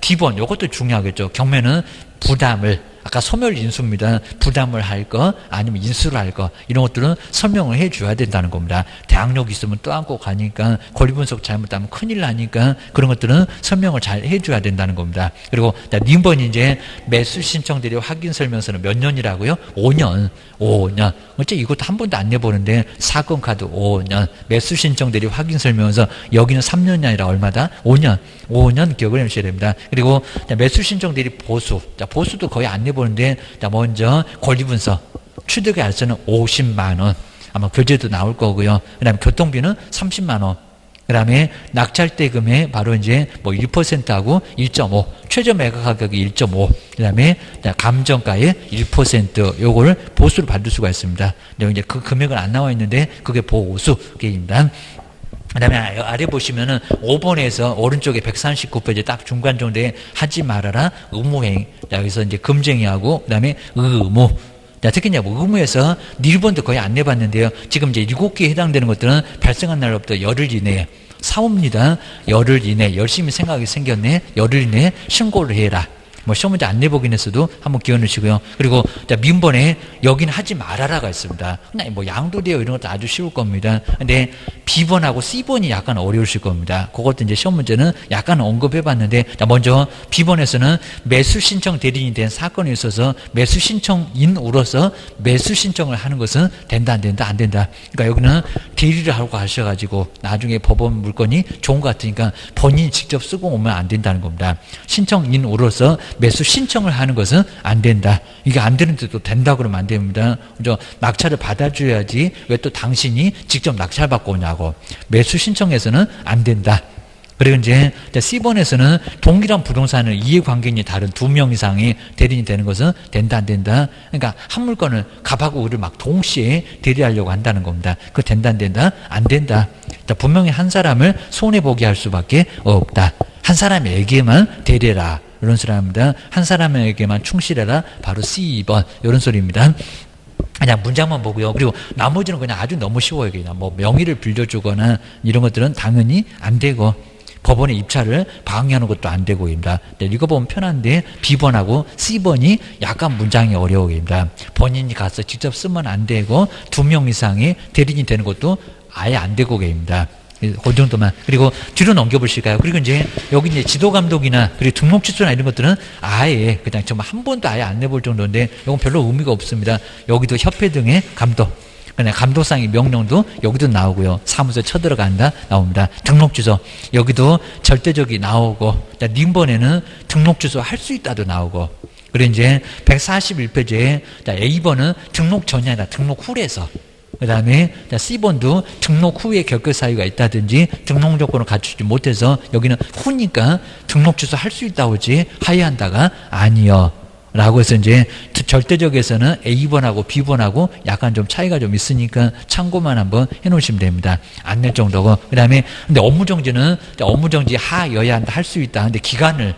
D번, 이것도 중요하겠죠. 경매는 부담을, 아까 소멸 인수입니다. 부담을 할 거 아니면 인수를 할 거 이런 것들은 설명을 해줘야 된다는 겁니다. 대항력 있으면 또 안고 가니까 권리분석 잘못하면 큰일 나니까 그런 것들은 설명을 잘 해줘야 된다는 겁니다. 그리고 D번 이제 매수 신청 대리 확인 설명서는 몇 년이라고요? 5년. 5년. 어째 이것도 한 번도 안 내보는데 사건 카드 5년. 매수 신청 대리 확인 설명서 여기는 3년이 아니라 얼마다? 5년. 5년 기억을 해주셔야 됩니다. 그리고 매수 신청 대리 보수. 자, 보수도 거의 안 내보는데 먼저 권리분석. 취득의 알선은 50만 원. 아마 교재도 나올 거고요. 그 다음에 교통비는 30만 원. 그 다음에 낙찰대금에 바로 이제 뭐 1%하고 1.5, 최저 매각 가격이 1.5, 그 다음에 감정가의 1% 요거를 보수를 받을 수가 있습니다. 근데 이제 그 금액은 안 나와 있는데 그게 보수계입니다. 그 다음에 아래 보시면은 5번에서 오른쪽에 139페이지 딱 중간 정도에 하지 말아라 의무행. 여기서 이제 금쟁이하고 그 다음에 의무. 특히 이제 의무에서 1번도 거의 안 내봤는데요. 지금 이제 7개에 해당되는 것들은 발생한 날로부터 열흘 이내에 사옵니다. 열흘 이내 열심히 생각이 생겼네. 열흘 이내에 신고를 해라. 뭐 시험 문제 안 내보긴 했어도 한번 기억 넣으시고요. 그리고 민번에 여기는 하지 말아라가 있습니다. 뭐 양도되어 이런 것도 아주 쉬울 겁니다. 근데 B번하고 C번이 약간 어려우실 겁니다. 그것도 이제 시험 문제는 약간 언급해봤는데 먼저 B번에서는 매수 신청 대리인이 된 사건이 있어서 매수 신청인으로서 매수 신청을 하는 것은 된다 안 된다 안 된다. 그러니까 여기는 대리를 하고 하셔가지고 나중에 법원 물건이 좋은 것 같으니까 본인이 직접 쓰고 오면 안 된다는 겁니다. 신청인으로서 매수 신청을 하는 것은 안 된다. 이게 안 되는데 또 된다 그러면 안 됩니다. 낙찰을 받아줘야지 왜 또 당신이 직접 낙찰 받고 오냐고. 매수 신청에서는 안 된다. 그리고 이제 C번에서는 동일한 부동산을 이해관계인이 다른 2명 이상의 대리인이 되는 것은 된다 안 된다. 그러니까 한 물건을 갑하고 을을 막 동시에 대리하려고 한다는 겁니다. 그거 된다 안 된다? 안 된다. 분명히 한 사람을 손해보게 할 수밖에 없다. 한 사람에게만 대리해라. 이런 소리입니다. 한 사람에게만 충실해라. 바로 C번 이런 소리입니다. 그냥 문장만 보고요. 그리고 나머지는 그냥 아주 너무 쉬워요. 그냥 뭐 명의를 빌려주거나 이런 것들은 당연히 안 되고 법원의 입찰을 방해하는 것도 안 되고입니다. 읽어보면 편한데 B번하고 C번이 약간 문장이 어려워입니다. 본인이 가서 직접 쓰면 안 되고 2명 이상의 대리인이 되는 것도 아예 안 되고입니다. 그 정도만. 그리고 뒤로 넘겨보실까요? 그리고 이제 여기 이제 지도감독이나 그리고 등록 취소나 이런 것들은 아예 그냥 정말 한 번도 아예 안 내볼 정도인데 이건 별로 의미가 없습니다. 여기도 협회 등의 감독. 그냥 감독상의 명령도 여기도 나오고요. 사무소에 쳐들어간다 나옵니다. 등록 취소 여기도 절대적이 나오고 D번에는 등록 취소 할 수 있다도 나오고. 그리고 이제 141페이지에 A번은 등록 전이 아니라 등록 후에서. 그 다음에 C번도 등록 후에 결격 사유가 있다든지 등록 조건을 갖추지 못해서 여기는 후니까 등록 취소 할 수 있다고 하지 하야한다가 아니요. 라고 해서 이제 절대적에서는 A번하고 B번하고 약간 좀 차이가 좀 있으니까 참고만 한번 해 놓으시면 됩니다. 안 낼 정도고. 그 다음에 근데 업무정지는 업무정지 하여야 한다 할 수 있다. 근데 기간을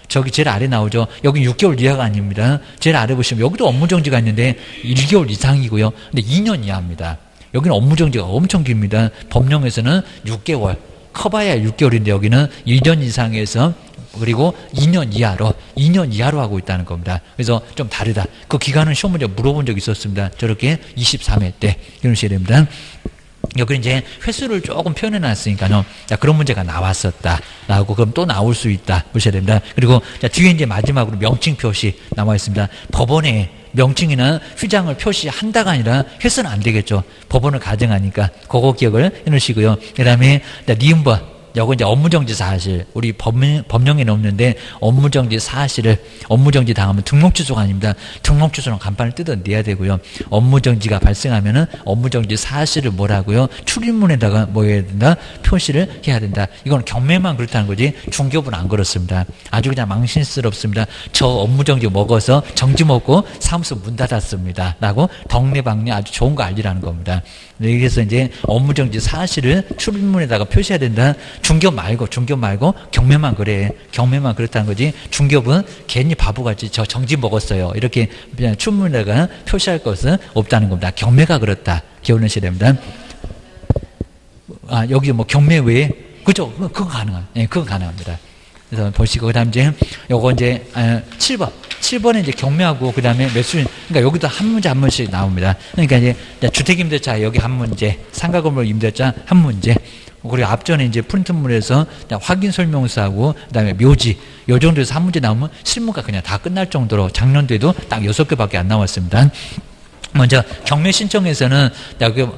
저기 제일 아래 나오죠. 여기 6개월 이하가 아닙니다. 제일 아래 보시면 여기도 업무정지가 있는데 1개월 이상이고요. 근데 2년 이하입니다. 여기는 업무정지가 엄청 깁니다. 법령에서는 6개월, 커봐야 6개월인데 여기는 1년 이상에서 그리고 2년 이하로 하고 있다는 겁니다. 그래서 좀 다르다. 그 기간은 시험 문제 물어본 적이 있었습니다. 저렇게 23회 때 이런 식이 됩니다. 여기 이제 횟수를 조금 표현해 놨으니까요. 자, 그런 문제가 나왔었다라고, 그럼 또 나올 수 있다 보셔야 됩니다. 그리고 자, 뒤에 이제 마지막으로 명칭 표시 나와 있습니다. 법원에 명칭이나 휘장을 표시한다가 아니라 해서는 안 되겠죠. 법원을 가정하니까 그거 기억을 해 놓으시고요. 그 다음에 니은번, 요거 이제 업무정지 사실, 우리 법령에는 없는데 업무정지 사실을 업무정지 당하면 등록취소가 아닙니다. 등록취소는 간판을 뜯어내야 되고요. 업무정지가 발생하면은 업무정지 사실을 뭐라고요? 출입문에다가 뭐 해야 된다? 표시를 해야 된다. 이건 경매만 그렇다는 거지 중개업은 안 그렇습니다. 아주 그냥 망신스럽습니다. 저 업무정지 먹어서 정지 먹고 사무소 문 닫았습니다. 라고 덕내방네 아주 좋은 거 알리라는 겁니다. 그래서 이제 업무정지 사실을 출입문에다가 표시해야 된다. 중개업 말고 경매만 그래. 경매만 그렇다는 거지 중개업은 괜히 바보같이 저 정지 먹었어요 이렇게 그냥 출입문에다가 표시할 것은 없다는 겁니다. 경매가 그렇다. 기억하셔야 됩니다. 아, 여기 뭐 경매 외에 그죠? 그건 가능합니다. 예, 그건 가능합니다. 그래서 보시고, 그 다음 이제, 요거 이제, 7번. 7번에 이제 경매하고, 그 다음에 매수, 그러니까 여기도 한 문제 한 문제씩 나옵니다. 그러니까 이제, 주택임대차 여기 한 문제, 상가건물 임대차 한 문제, 그리고 앞전에 이제 프린트물에서 확인 설명서하고, 그 다음에 묘지, 요 정도에서 한 문제 나오면 실무가 그냥 다 끝날 정도로 작년도에도 딱 6개밖에 안 나왔습니다. 먼저 경매 신청에서는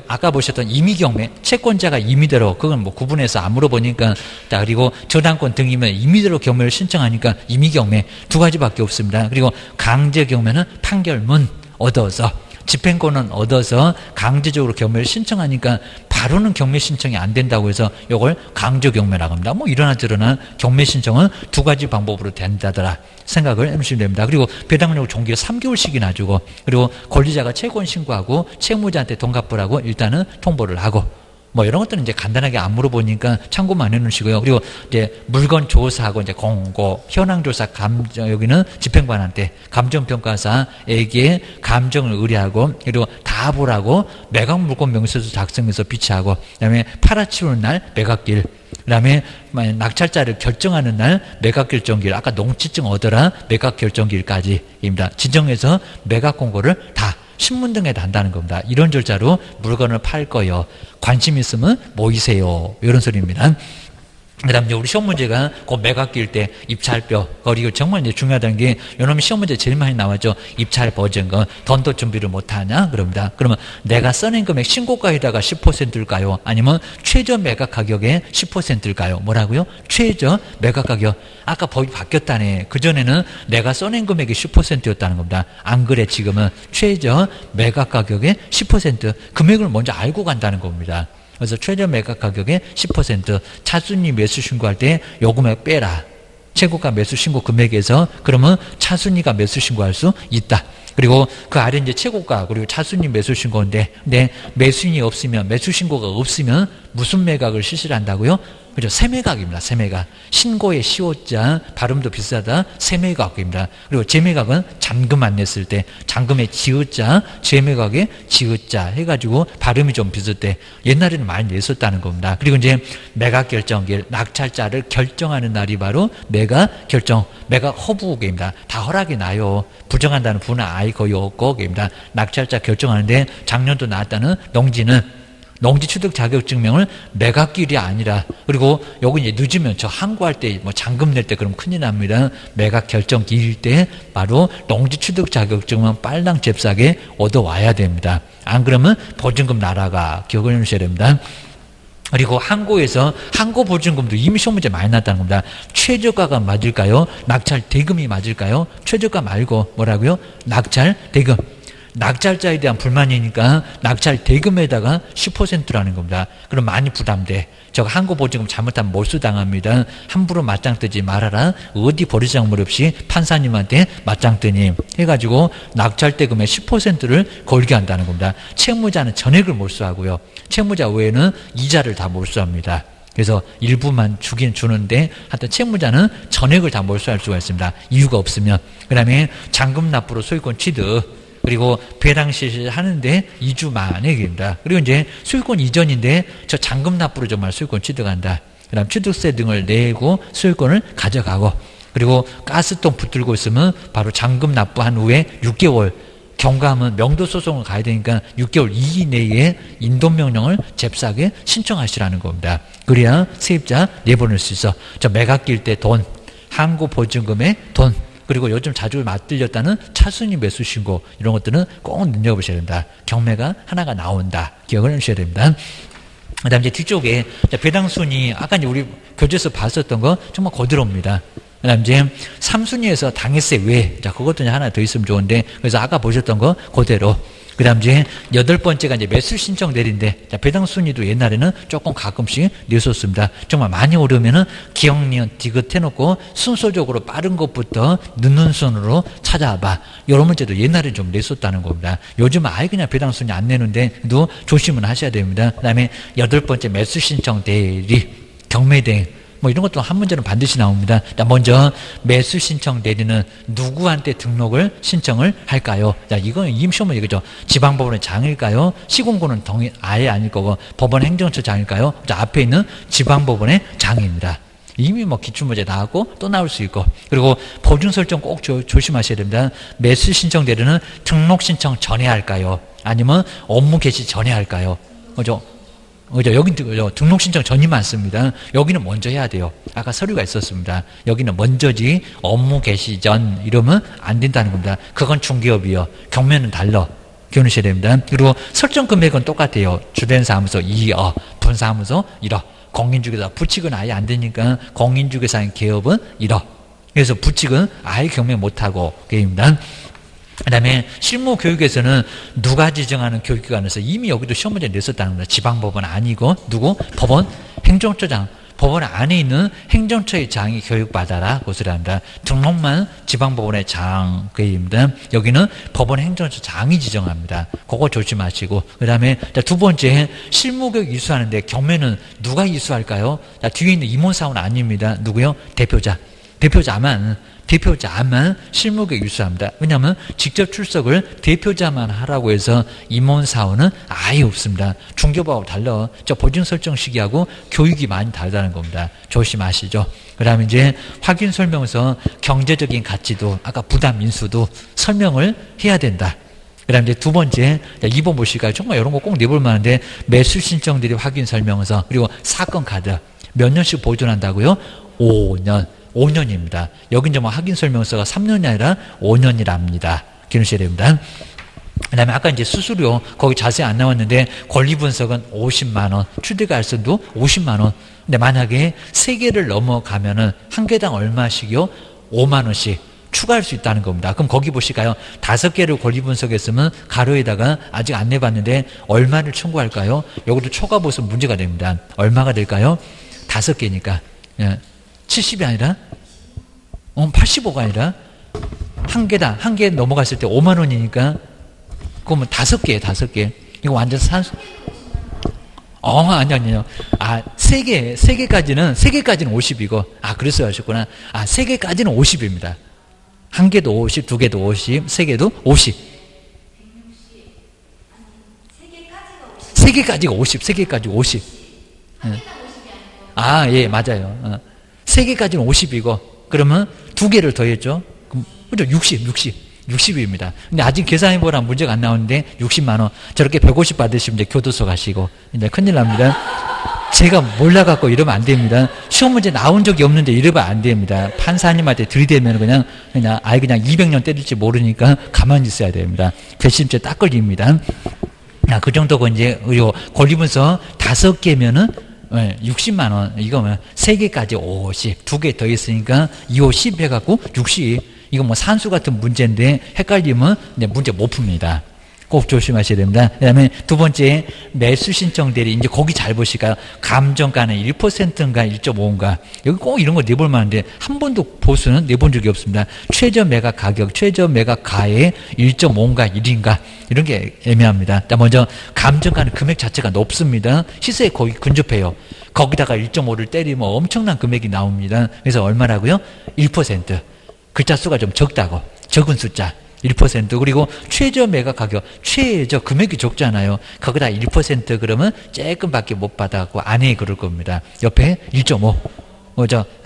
아까 보셨던 임의경매, 채권자가 임의대로, 그건 뭐 구분해서 안 물어보니까, 그리고 저당권 등이면 임의대로 경매를 신청하니까 임의경매 두 가지밖에 없습니다. 그리고 강제경매는 판결문 얻어서, 집행권은 얻어서 강제적으로 경매를 신청하니까 바로는 경매 신청이 안 된다고 해서 이걸 강제경매라고 합니다. 뭐 이러나 저러나 경매 신청은 두 가지 방법으로 된다더라 생각을 해주시면 됩니다. 그리고 배당률 종기를 3개월씩이나 주고, 그리고 권리자가 채권 신고하고 채무자한테 돈 갚으라고 일단은 통보를 하고, 뭐 이런 것들은 이제 간단하게 안 물어보니까 참고만 해놓으시고요. 그리고 이제 물건 조사하고 이제 공고, 현황 조사, 감정, 여기는 집행관한테 감정평가사에게 감정을 의뢰하고, 그리고 다 보라고 매각 물건 명세서 작성해서 비치하고, 그다음에 팔아치우는 날 매각일, 그다음에 낙찰자를 결정하는 날 매각 결정일, 아까 농지증 얻어라 매각 결정일까지입니다. 지정해서 매각 공고를 다 신문 등에 단다는 겁니다. 이런 절차로 물건을 팔 거요. 관심 있으면 모이세요. 이런 소리입니다. 그 다음에 우리 시험 문제가 그 매각기일 때 입찰표, 그리고 정말 이제 중요하다는 게, 요놈의 시험 문제 제일 많이 나왔죠. 입찰 보증금, 돈도 준비를 못하냐? 그럽니다. 그러면 내가 써낸 금액 신고가에다가 10%일까요? 아니면 최저 매각 가격의 10%일까요? 뭐라고요? 최저 매각 가격. 아까 법이 바뀌었다네. 그전에는 내가 써낸 금액이 10%였다는 겁니다. 안 그래, 지금은 최저 매각 가격의 10% 금액을 먼저 알고 간다는 겁니다. 그래서 최저 매각 가격의 10%, 차순위 매수 신고할 때 요 금액 빼라. 최고가 매수 신고 금액에서, 그러면 차순위가 매수 신고할 수 있다. 그리고 그 아래 이제 최고가, 그리고 차순위 매수 신고인데, 근데 매수인이 없으면, 매수 신고가 없으면 무슨 매각을 실시를 한다고요? 그죠? 세매각입니다. 세매각. 신고의 시호자, 발음도 비슷하다. 세매각입니다. 그리고 재매각은 잔금 안 냈을 때, 잔금의 지읒자, 재매각의 지읒자 해가지고 발음이 좀 비슷해. 옛날에는 많이 냈었다는 겁니다. 그리고 이제 매각 결정일, 낙찰자를 결정하는 날이 바로 매각 결정, 매각 허부입니다. 다 허락이 나요. 부정한다는 부는 아예 거의 없고입니다. 낙찰자 결정하는데 작년도 나왔다는 농지는 농지 취득 자격증명을 매각길이 아니라, 그리고 여기 이제 늦으면 저 항고할 때 뭐 잔금 낼 때 그럼 큰일 납니다. 매각 결정기일 때 바로 농지 취득 자격증은 빨랑 잽싸게 얻어와야 됩니다. 안 그러면 보증금 날아가. 기억을 해주셔야 됩니다. 그리고 항고에서 항고 보증금도 이미 시험 문제 많이 났다는 겁니다. 최저가가 맞을까요? 낙찰 대금이 맞을까요? 최저가 말고 뭐라고요? 낙찰 대금. 낙찰자에 대한 불만이니까 낙찰 대금에다가 10%라는 겁니다. 그럼 많이 부담돼. 저거 항고 보증금 잘못하면 몰수당합니다. 함부로 맞짱 뜨지 말아라. 어디 버리장물 없이 판사님한테 맞짱 뜨님 해가지고 낙찰 대금의 10%를 걸게 한다는 겁니다. 채무자는 전액을 몰수하고요. 채무자 외에는 이자를 다 몰수합니다. 그래서 일부만 주긴 주는데, 하여튼 채무자는 전액을 다 몰수할 수가 있습니다. 이유가 없으면. 그 다음에 잔금 납부로 소유권 취득, 그리고 배당 실시하는데 2주 만에 얘기입니다. 그리고 이제 소유권 이전인데 저 잔금 납부로 정말 소유권 취득한다. 그다음 취득세 등을 내고 소유권을 가져가고, 그리고 가스통 붙들고 있으면 바로 잔금 납부한 후에 6개월, 경감은 명도 소송을 가야 되니까 6개월 이내에 인도명령을 잽싸게 신청하시라는 겁니다. 그래야 세입자 내보낼 수 있어. 저 매각 낄 때 돈, 항고 보증금의 돈, 그리고 요즘 자주 맞들렸다는 차순위 매수 신고, 이런 것들은 꼭 눈여보셔야 된다. 경매가 하나가 나온다. 기억을 해주셔야 됩니다. 그 다음 이제 뒤쪽에 배당순위, 아까 이제 우리 교재에서 봤었던 거 정말 거들옵니다. 그 다음 이제 3순위에서 당해세 외, 자, 그것도 이제 하나 더 있으면 좋은데, 그래서 아까 보셨던 거 그대로. 그 다음 이제 8번째가 이제 매수 신청 대리인데, 자, 배당순위도 옛날에는 조금 가끔씩 냈었습니다. 정말 많이 오르면은 기억니은 디귿 해놓고 순서적으로 빠른 것부터 늦는 순으로 찾아봐. 이런 문제도 옛날에 좀 냈었다는 겁니다. 요즘은 아예 그냥 배당순위 안 내는데도 조심은 하셔야 됩니다. 그 다음에 8번째 매수 신청 대리, 경매대행, 뭐 이런 것도 한 문제는 반드시 나옵니다. 먼저 매수 신청 대리는 누구한테 등록을 신청을 할까요? 자, 이건 임시험은 이거죠. 지방법원의 장일까요? 시공구는 아예 아닐 거고 법원 행정처 장일까요? 자, 앞에 있는 지방법원의 장입니다. 이미 뭐 기출문제 나왔고 또 나올 수 있고, 그리고 보증 설정 꼭 조심하셔야 됩니다. 매수 신청 대리는 등록 신청 전에 할까요? 아니면 업무 개시 전에 할까요? 그죠? 여긴 등록 신청 전이 많습니다. 여기는 먼저 해야 돼요. 아까 서류가 있었습니다. 여기는 먼저지 업무 개시 전 이러면 안 된다는 겁니다. 그건 중개업이요. 경매는 달라. 기억하셔야 됩니다. 그리고 설정 금액은 똑같아요. 주된 사무소 2억, 분사무소 1억, 공인중개사 부칙은 아예 안 되니까 공인중개사인 개업은 1억. 그래서 부칙은 아예 경매 못하고 게임입니다. 그 다음에 실무교육에서는 누가 지정하는 교육기관에서 이미 여기도 시험 문제 냈었다는 겁니다. 지방법원 아니고 누구? 법원 행정처장. 법원 안에 있는 행정처의 장이 교육받아라. 그것을 합니다. 등록만 지방법원의 장, 그입니다. 여기는 법원 행정처 장이 지정합니다. 그거 조심하시고. 그 다음에 두 번째, 실무교육 이수하는데 경매는 누가 이수할까요? 자, 뒤에 있는 임원사원 아닙니다. 누구요? 대표자. 대표자만 실무교육 이수합니다. 왜냐하면 직접 출석을 대표자만 하라고 해서 임원사원은 아예 없습니다. 중개법하고 달라. 저 보증 설정 시기하고 교육이 많이 다르다는 겁니다. 조심하시죠. 그 다음에 이제 확인 설명서 경제적인 가치도, 아까 부담 인수도 설명을 해야 된다. 그 다음에 이제 두 번째, 2번 보실까요? 정말 이런 거 꼭 내볼 만한데, 매수 신청 대리 확인 설명서, 그리고 사건 카드 몇 년씩 보존한다고요? 5년입니다. 여긴 좀 확인 설명서가 3년이 아니라 5년이랍니다. 기억하셔야 됩니다. 그 다음에 아까 이제 수수료, 거기 자세히 안 나왔는데, 권리분석은 50만원, 추대갈선도 50만원. 근데 만약에 3개를 넘어가면은 한 개당 얼마씩이요? 5만원씩 추가할 수 있다는 겁니다. 그럼 거기 보실까요? 5개를 권리분석했으면 가로에다가 아직 안 내봤는데 얼마를 청구할까요? 여기도 초과 보수면 문제가 됩니다. 얼마가 될까요? 5개니까. 70이 아니라 85가 아니라 한 개 넘어갔을 때 5만 원이니까 그러면 5개. 이거 완전 아니요. 3개까지는 50이고, 그래서 하셨구나. 3개까지는 50입니다. 한 개도 50, 두 개도 50, 3개도 50. 3개까지가 50, 3개까지 50. 예, 맞아요. 3개까지는 50이고, 그러면 2개를 더했죠. 그죠? 60입니다. 근데 아직 계산해보라 문제가 안 나오는데 60만원. 저렇게 150 받으시면 이제 교도소 가시고, 이제 큰일 납니다. 제가 몰라갖고 이러면 안 됩니다. 시험 문제 나온 적이 없는데 이러면 안 됩니다. 판사님한테 들이대면 그냥 200년 때릴지 모르니까 가만히 있어야 됩니다. 괘씸죄 딱 걸립니다. 그 정도고, 이제, 그리고 권리분석 5개면은 60만원, 이거면 3개까지 50, 2개 더 있으니까 2, 5, 10 해갖고 60. 이거 뭐 산수 같은 문제인데 헷갈리면 문제 못 풉니다. 꼭 조심하셔야 됩니다. 그 다음에 두 번째, 매수 신청 대리. 이제 거기 잘 보실까요? 감정가는 1%인가 1.5인가. 여기 꼭 이런 거 내볼 만한데 한 번도 보수는 내본 적이 없습니다. 최저 매각 가격, 최저 매각 가에 1.5인가 1인가. 이런 게 애매합니다. 먼저 감정가는 금액 자체가 높습니다. 시세에 거의 근접해요. 거기다가 1.5를 때리면 엄청난 금액이 나옵니다. 그래서 얼마라고요? 1%. 글자 수가 좀 적다고. 적은 숫자. 1% 그리고 최저 매각 가격, 최저 금액이 적잖아요. 거기다 1% 그러면 조금밖에 못 받아갖고 안에 그럴 겁니다. 옆에 1.5.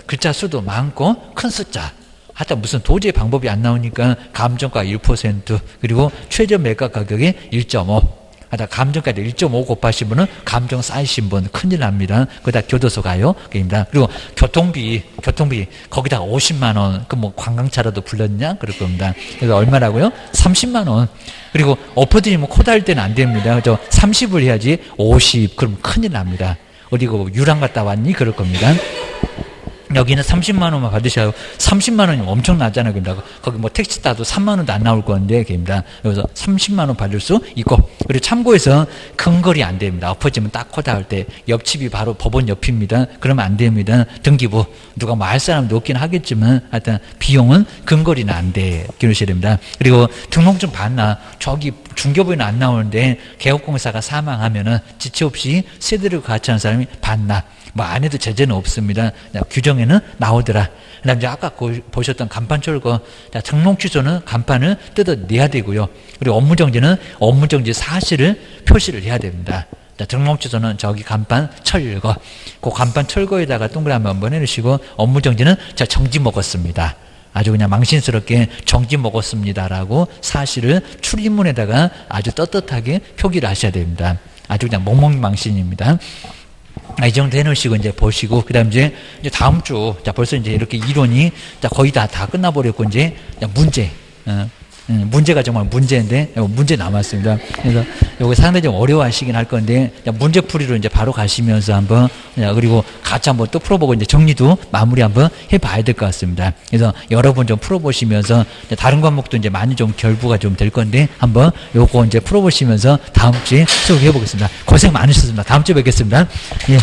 글자 수도 많고 큰 숫자. 하여튼 무슨 도저히 방법이 안 나오니까 감정가 1% 그리고 최저 매각 가격이 1.5. 하다 감정가를 1.5 곱하시면은 감정 쌓이신 분 큰일 납니다. 거기다 교도소 가요. 그입니다. 그리고 교통비 거기다 50만 원. 그 뭐 관광차라도 불렀냐? 그럴 겁니다. 그래서 얼마라고요? 30만 원. 그리고 엎어드리면 코 달 때는 안 됩니다. 그죠? 30을 해야지 50. 그럼 큰일 납니다. 어디 그 유랑 갔다 왔니? 그럴 겁니다. 여기는 30만 원만 받으셔야 30만 원이 엄청나잖아요. 그러니까 거기 뭐 택시 타도 3만 원도 안 나올 건데, 그입니다. 그래서 30만 원 받을 수 있고, 그리고 참고해서 근거리 안 됩니다. 엎어지면 딱 코 닿을 때 옆집이 바로 법원 옆입니다. 그러면 안 됩니다. 등기부 누가 뭐 할 사람도 없긴 하겠지만 하여튼 비용은 근거리는 안 돼. 기르셔야 됩니다. 그리고 등록증 받나 저기 중개부에는 안 나오는데 개업공사가 사망하면은 지체 없이 세대를 같이 하는 사람이 받나? 뭐 안 해도 제재는 없습니다. 규정에는 나오더라. 그다음 이제 아까 보셨던 간판 철거, 등록 취소는 간판을 뜯어내야 되고요. 그리고 업무정지는 업무정지 사실을 표시를 해야 됩니다. 등록 취소는 저기 간판 철거, 그 간판 철거에다가 동그라미 한번 해주시고, 업무정지는 저 정지 먹었습니다. 아주 그냥 망신스럽게 정지 먹었습니다라고 사실을 출입문에다가 아주 떳떳하게 표기를 하셔야 됩니다. 아주 그냥 멍멍망신입니다. 이 정도 해놓으시고 이제 보시고, 그 다음 이제 다음 주, 벌써 이제 이렇게 이론이 거의 다 끝나버렸고, 이제 문제, 문제가 정말 문제인데, 문제 남았습니다. 그래서 요거 상당히 좀 어려워하시긴 할 건데, 문제 풀이로 이제 바로 가시면서 한번, 그리고 같이 한번 또 풀어보고 이제 정리도 마무리 한번 해봐야 될 것 같습니다. 그래서 여러분 좀 풀어보시면서, 다른 과목도 이제 많이 좀 결부가 좀 될 건데, 한번 요거 이제 풀어보시면서 다음 주에 수업해 보겠습니다. 고생 많으셨습니다. 다음 주에 뵙겠습니다. 예.